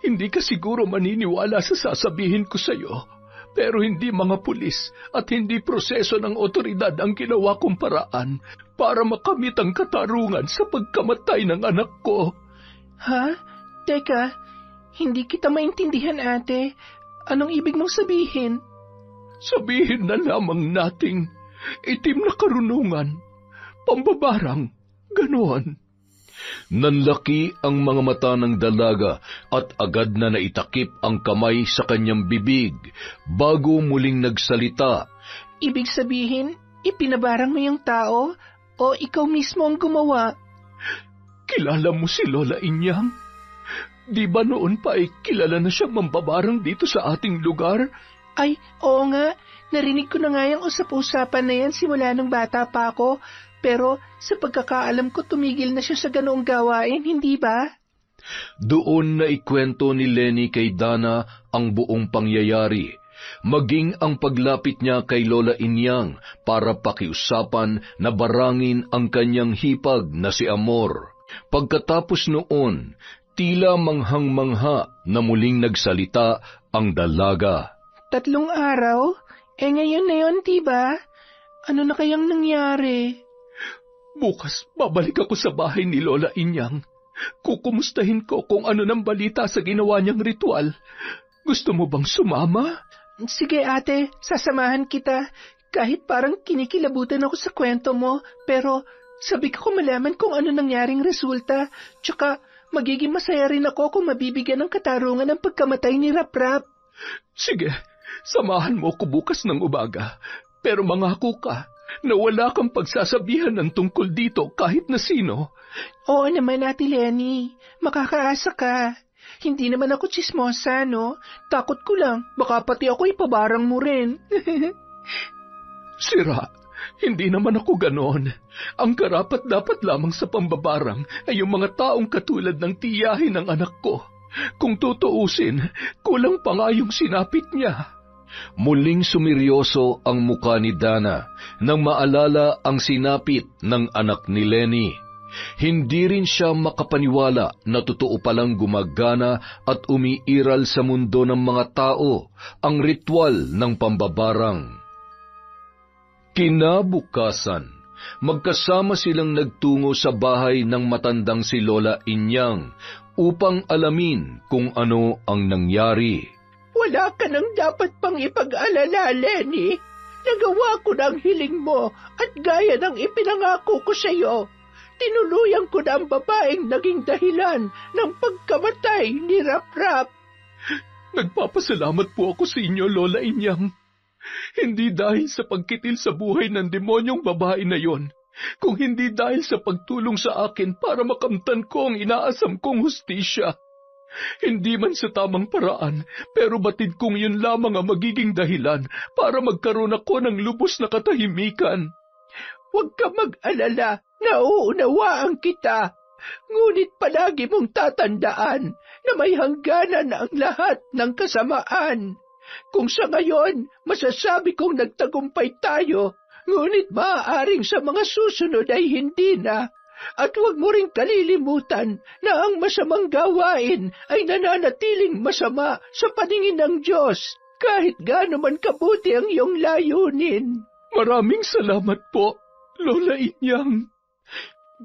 hindi ka siguro maniniwala sa sasabihin ko sa'yo, pero hindi mga pulis at hindi proseso ng otoridad ang ginawa kong paraan para makamit ang katarungan sa pagkamatay ng anak ko.
Ha? Teka, hindi kita maintindihan, ate. Anong ibig mong sabihin?
Sabihin na lamang nating itim na karunungan, pambabarang, ganoon.
Nanlaki ang mga mata ng dalaga at agad na naitakip ang kamay sa kanyang bibig bago muling nagsalita.
Ibig sabihin, ipinabarang mo yung tao o ikaw mismo ang gumawa?
Kilala mo si Lola Inyang? Di ba noon pa ay kilala na siyang mambabarang dito sa ating lugar?
Ay, oo nga. Narinig ko na nga yung usap-usapan na yan simula nung bata pa ako. Pero sa pagkakaalam ko tumigil na siya sa ganoong gawain, hindi ba?
Doon na ikwento ni Lenny kay Dana ang buong pangyayari, maging ang paglapit niya kay Lola Inyang para pakiusapan na barangin ang kanyang hipag na si Amor. Pagkatapos noon, tila manghang-mangha na muling nagsalita ang dalaga.
3 araw? Ngayon na yun, diba? Ano na kayang nangyari?
Bukas, babalik ako sa bahay ni Lola Inyang. Kukumustahin ko kung ano ng balita sa ginawa niyang ritual. Gusto mo bang sumama?
Sige ate, sasamahan kita. Kahit parang kinikilabutan ako sa kwento mo, pero sabi ko malaman kung ano nangyaring resulta. Tsaka magiging masaya rin ako kung mabibigyan ng katarungan ng pagkamatay ni Rap-Rap.
Sige, samahan mo ko bukas ng umaga. Pero mangako ka na wala kang pagsasabihan ng tungkol dito kahit na sino.
Oo naman, Ate Lenny. Makakaasa ka. Hindi naman ako tsismosa, no? Takot ko lang. Baka pati ako ipabarang mo rin.
Sira, hindi naman ako ganon. Ang karapat-dapat lamang sa pambabarang ay yung mga taong katulad ng tiyahin ng anak ko. Kung tutuusin, kulang pa nga yung sinapit niya.
Muling sumiryoso ang muka ni Dana nang maalala ang sinapit ng anak ni Lenny. Hindi rin siya makapaniwala na totoo palang gumagana at umiiral sa mundo ng mga tao ang ritual ng pambabarang. Kinabukasan, magkasama silang nagtungo sa bahay ng matandang si Lola Inyang upang alamin kung ano ang nangyari.
Wala ka nang dapat pang ipag-alala, Lenny. Nagawa ko ng hiling mo at gaya ng ipinangako ko sa iyo. tinuluyan ko na ang babaeng naging dahilan ng pagkamatay ni Raprap.
Nagpapasalamat po ako sa inyo, Lola Inyang. Hindi dahil sa pagkitil sa buhay ng demonyong babae na yon, kung hindi dahil sa pagtulong sa akin para makamtan ko ang inaasam kong hustisya. Hindi man sa tamang paraan, pero batid kong yun lamang ang magiging dahilan para magkaroon ako ng lubos na katahimikan.
Huwag ka mag-alala, nauunawaan kita. Ngunit palagi mong tatandaan na may hangganan ang lahat ng kasamaan. Kung sa ngayon, masasabi kong nagtagumpay tayo, ngunit maaaring sa mga susunod ay hindi na. At huwag mo ring kalilimutan na ang masamang gawain ay nananatiling masama sa paningin ng Diyos, kahit gaano man kabuti ang iyong layunin.
Maraming salamat po, Lola Inyang.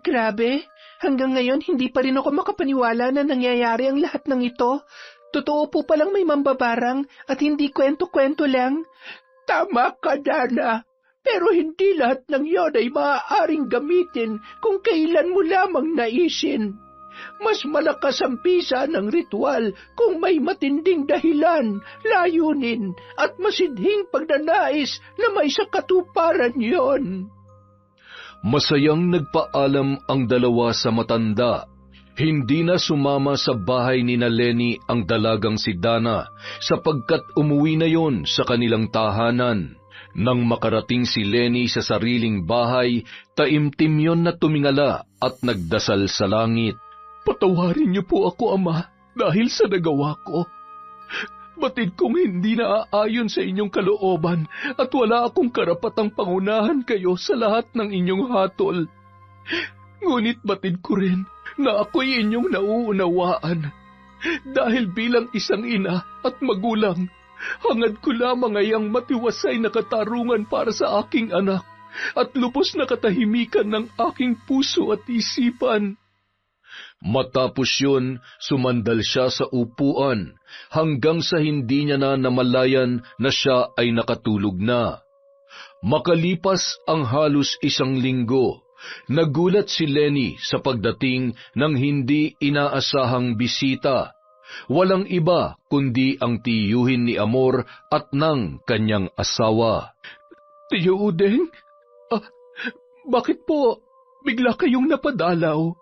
Grabe, hanggang ngayon hindi pa rin ako makapaniwala na nangyayari ang lahat ng ito. Totoo po palang may mambabarang at hindi kwento-kwento lang. Tama ka, Dana. Pero hindi lahat ng yon ay maaaring gamitin kung kailan mo lamang naisin. Mas malakas ang bisa ng ritual kung may matinding dahilan, layunin at masidhing pagnanais na may sakatuparan yon.
Masayang nagpaalam ang dalawa sa matanda. Hindi na sumama sa bahay ni Lenny ang dalagang si Dana sapagkat umuwi na yon sa kanilang tahanan. Nang makarating si Lenny sa sariling bahay, taimtim yon na tumingala at nagdasal sa langit.
Patawarin niyo po ako, Ama, dahil sa nagawa ko. Batid kong hindi naaayon sa inyong kalooban at wala akong karapatang pangunahan kayo sa lahat ng inyong hatol. Ngunit batid ko rin na ako'y inyong nauunawaan. Dahil bilang isang ina at magulang, hangad ko lamang ay ang matiwasay na katarungan para sa aking anak at lubos na katahimikan ng aking puso at isipan.
Matapos yun, sumandal siya sa upuan hanggang sa hindi niya na namalayan na siya ay nakatulog na. Makalipas ang halos 1 linggo, nagulat si Lenny sa pagdating ng hindi inaasahang bisita. Walang iba kundi ang tiyuhin ni Amor at ng kanyang asawa.
Tiyo Udeng, bakit po bigla kayong napadalaw?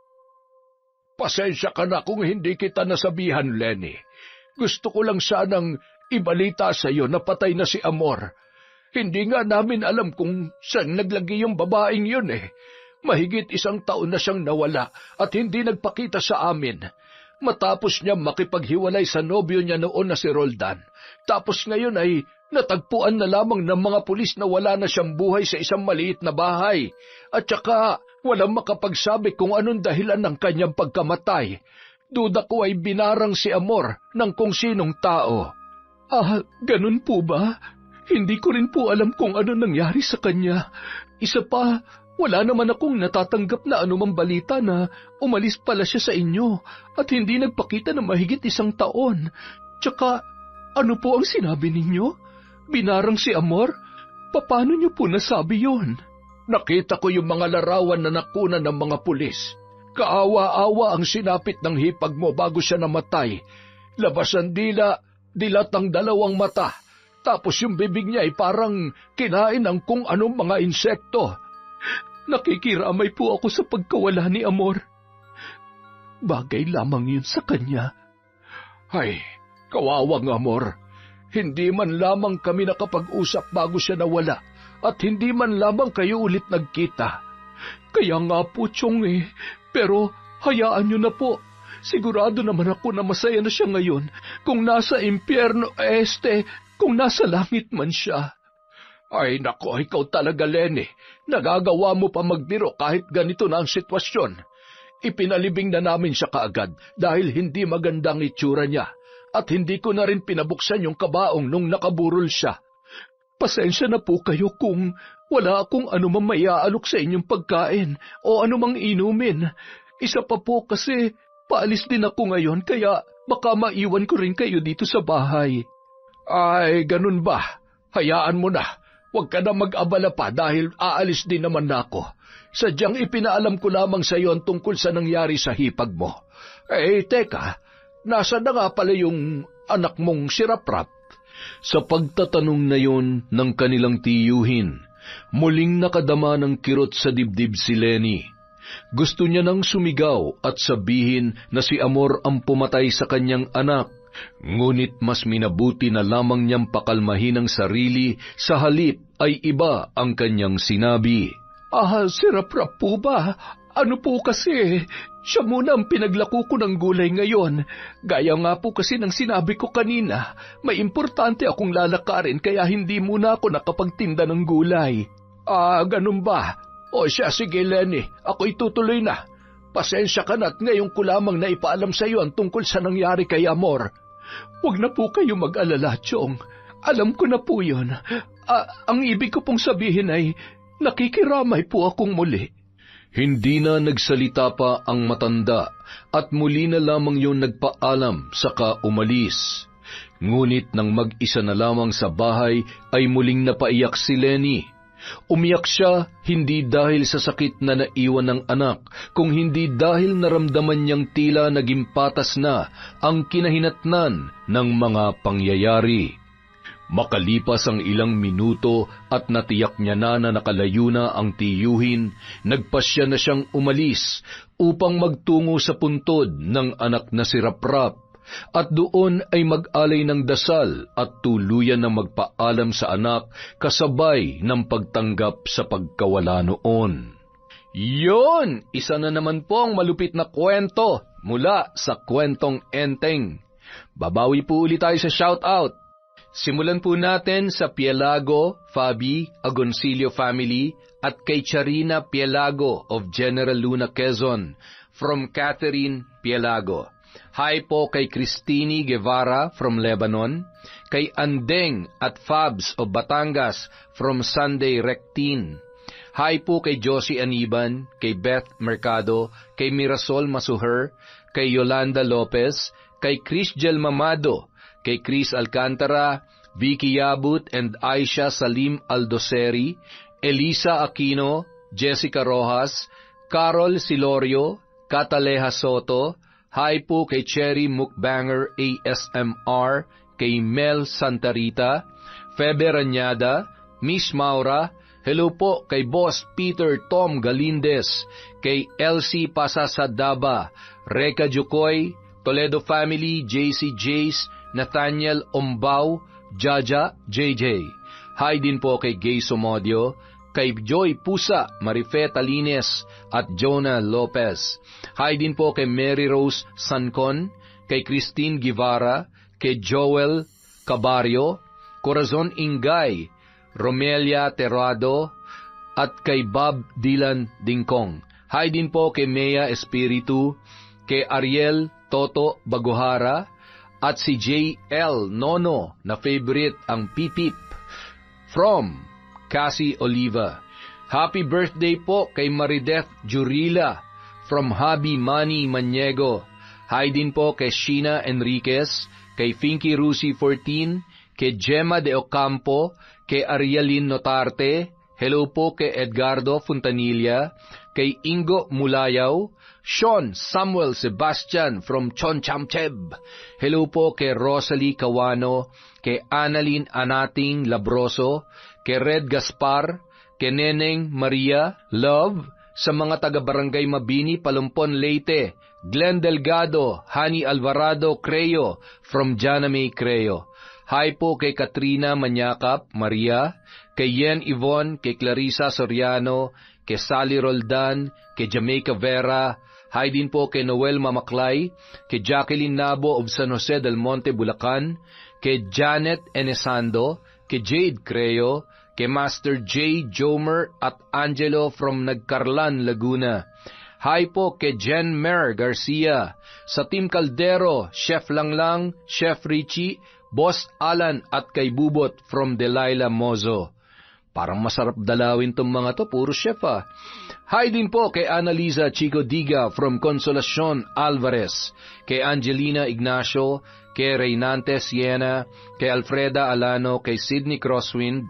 Pasensya ka na kung hindi kita nasabihan, Lenny. Gusto ko lang sanang ibalita sa iyo na patay na si Amor. Hindi nga namin alam kung saan naglagi yung babaeng yun eh. Mahigit 1 taon na siyang nawala at hindi nagpakita sa amin. Matapos niya makipaghiwalay sa nobyo niya noon na si Roldan. Tapos ngayon ay natagpuan na lamang ng mga pulis na wala na siyang buhay sa isang maliit na bahay. At saka walang makapagsabi kung anong dahilan ng kanyang pagkamatay. Duda ko ay binarang si Amor ng kung sinong tao.
Ganun po ba? Hindi ko rin po alam kung ano nangyari sa kanya. Isa pa, wala naman akong natatanggap na anumang balita na umalis pala siya sa inyo at hindi nagpakita ng mahigit 1 taon. Tsaka, ano po ang sinabi ninyo? Binarang si Amor? Paano niyo po nasabi yon?
Nakita ko yung mga larawan na nakunan ng mga pulis. Kaawa-awa ang sinapit ng hipag mo bago siya namatay. Labas ang dila, dilat ang 2 mata. Tapos yung bibig niya ay parang kinain ng kung anong mga insekto.
Nakikiramay po ako sa pagkawala ni Amor. Bagay lamang yun sa kanya.
Ay, kawawang Amor. Hindi man lamang kami nakapag-usap bago siya nawala at hindi man lamang kayo ulit nagkita.
Kaya nga po, Chong pero hayaan niyo na po. Sigurado naman ako na masaya na siya ngayon kung nasa impyerno kung nasa langit man siya.
Ay nako, ikaw talaga, Lenny. Nagagawa mo pa magbiro kahit ganito na ang sitwasyon. Ipinalibing na namin siya kaagad dahil hindi magandang itsura niya at hindi ko na rin pinabuksan yung kabaong nung nakaburol siya.
Pasensya na po kayo kung wala akong anumang maiaalok sa inyong pagkain o anumang inumin. Isa pa po kasi paalis din ako ngayon kaya baka maiwan ko rin kayo dito sa bahay.
Ay, ganun ba? Hayaan mo na. Huwag ka na mag-abala pa dahil aalis din naman ako. Sadyang ipinaalam ko lamang sa iyo ang tungkol sa nangyari sa hipag mo. Teka, nasa na nga pala yung anak mong si Raprap?
Sa pagtatanong na yon ng kanilang tiyuhin, muling nakadama ng kirot sa dibdib si Lenny. Gusto niya nang sumigaw at sabihin na si Amor ang pumatay sa kanyang anak, ngunit mas minabuti na lamang niyang pakalmahin ang sarili, sa halip ay iba ang kanyang sinabi.
Si Raprap po ba? Ano po kasi, siya muna ang pinaglako ko ng gulay ngayon. Gaya nga po kasi ng sinabi ko kanina, may importante akong lalakarin kaya hindi muna ako nakapagtinda ng gulay.
Ganun ba? O siya, sige Lenny, ako'y tutuloy na. Pasensya ka na't ngayon ko lamang na ipaalam sa iyo ang tungkol sa nangyari kay Amor.
Huwag na po kayo mag-alala, Chong. Alam ko na po yun. Ang ibig ko pong sabihin ay, nakikiramay po akong muli.
Hindi na nagsalita pa ang matanda at muli na lamang yun nagpaalam saka umalis. Ngunit nang mag-isa na lamang sa bahay ay muling napaiyak si Lenny. Umiyak siya hindi dahil sa sakit na naiwan ng anak, kung hindi dahil naramdaman niyang tila naging patas na ang kinahinatnan ng mga pangyayari. Makalipas ang ilang minuto at natiyak niya na nakalayo na ang tiyuhin, nagpasya na siyang umalis upang magtungo sa puntod ng anak na si Raprap, at doon ay mag-alay ng dasal at tuluyan na magpaalam sa anak kasabay ng pagtanggap sa pagkawala noon.
Yun! Isa na naman po ang malupit na kwento mula sa Kwentong Enteng. Babawi po ulit tayo sa shoutout. Simulan po natin sa Pielago, Fabi, Agoncillo family at kay Charina Pielago of General Luna, Quezon, from Catherine Pielago. Hi po kay Cristini Guevara from Lebanon, kay Andeng at Fabs of Batangas from Sunday Rectin. Hi po kay Josie Aniban, kay Beth Mercado, kay Mirasol Masuher, kay Yolanda Lopez, kay Chris Gel Mamado, kay Chris Alcantara, Vicky Yabut and Aisha Salim Aldoseri, Elisa Aquino, Jessica Rojas, Carol Silorio, Cataleja Soto. Hi po kay Cherry Mukbanger ASMR, kay Mel Santarita, Febe Ranyada, Miss Maura. Hello po kay Boss Peter Tom Galindez, kay Elsie Pasasadaba, Reka Jukoy, Toledo Family, JC Jace, Nathaniel Ombao, Jaja JJ. Hi din po kay Gay Somodio, kay Joy Pusa, Marife Talines, at Jonah Lopez. Hi din po kay Mary Rose Sancon, kay Christine Guevara, kay Joel Cabario, Corazon Ingay, Romelia Terrado, at kay Bob Dylan Dingkong. Hi din po kay Mea Espiritu, kay Ariel Toto Baguhara, at si J.L. Nono na favorite ang Pipip, from Cassie Oliva. Happy birthday po kay Marideth Jurila from Habi Manny Maniego. Hi din po kay Sheena Enriquez, kay Finky Rusi 14, kay Gemma de Ocampo, kay Arialin Notarte. Hello po kay Edgardo Fontanilla, kay Ingo Mulayaw, Sean Samuel Sebastian from Chonchamcheb. Hello po kay Rosalie Cawano, kay Annalyn Anating Labroso, kay Red Gaspar, kay Neneng Maria Love, sa mga taga-barangay Mabini, Palumpon, Leyte, Glenn Delgado, Hani Alvarado Creo from Jana May Creo. Hi po kay Katrina Manyakap Maria, kay Yen Yvonne, kay Clarissa Soriano, kay Sally Roldan, kay Jamaica Vera. Hi din po kay Noel Mamaklay, kay Jacqueline Nabo of San Jose del Monte, Bulacan, kay Janet Enesando, kay Jade Creo, kay Master J. Jomer at Angelo from Nagcarlan, Laguna. Hi po kay Jen Mer Garcia, sa Team Caldero, Chef Langlang, Chef Richie, Boss Alan at kay Bubot from Delilah Mozo. Parang masarap dalawin tong mga to, puro chef ah. Hi din po kay Annalisa Chico Diga from Consolacion Alvarez, kay Angelina Ignacio, kay Reynante Siena, kay Alfreda Alano, kay Sydney Crosswind,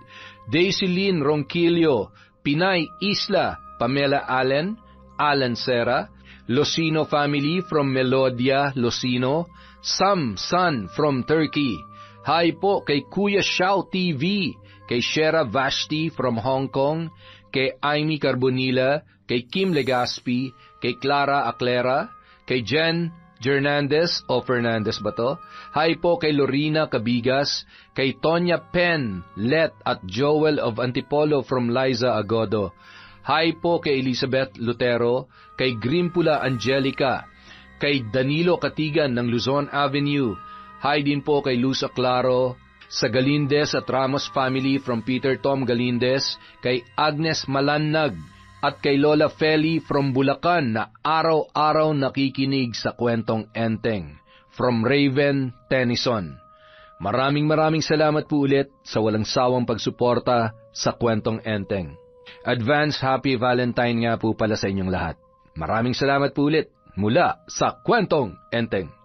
Daisy Lynn Ronquillo, Pinay Isla, Pamela Allen, Alan Serra, Locino family from Melodia, Locino, Sam San from Turkey. Hi po kay Kuya Xiao TV, kay Shera Vashti from Hong Kong, kay Amy Carbonilla, kay Kim Legaspi, kay Clara Aclera, kay Jen Hernandez o Fernandez ba to? Hi po kay Lorena Cabigas, kay Tonya Pen, Let at Joel of Antipolo from Liza Agodo. Hi po kay Elizabeth Lutero, kay Grimpula Angelica, kay Danilo Katigan ng Luzon Avenue. Hi din po kay Luz Aclaro, sa Galindez at Ramos family from Peter Tom Galindez, kay Agnes Malanag, at kay Lola Feli from Bulacan na araw-araw nakikinig sa Kwentong Enteng, from Raven Tennyson. Maraming salamat po ulit sa walang sawang pagsuporta sa Kwentong Enteng. Advance Happy Valentine nga po pala sa inyong lahat. Maraming salamat po ulit mula sa Kwentong Enteng.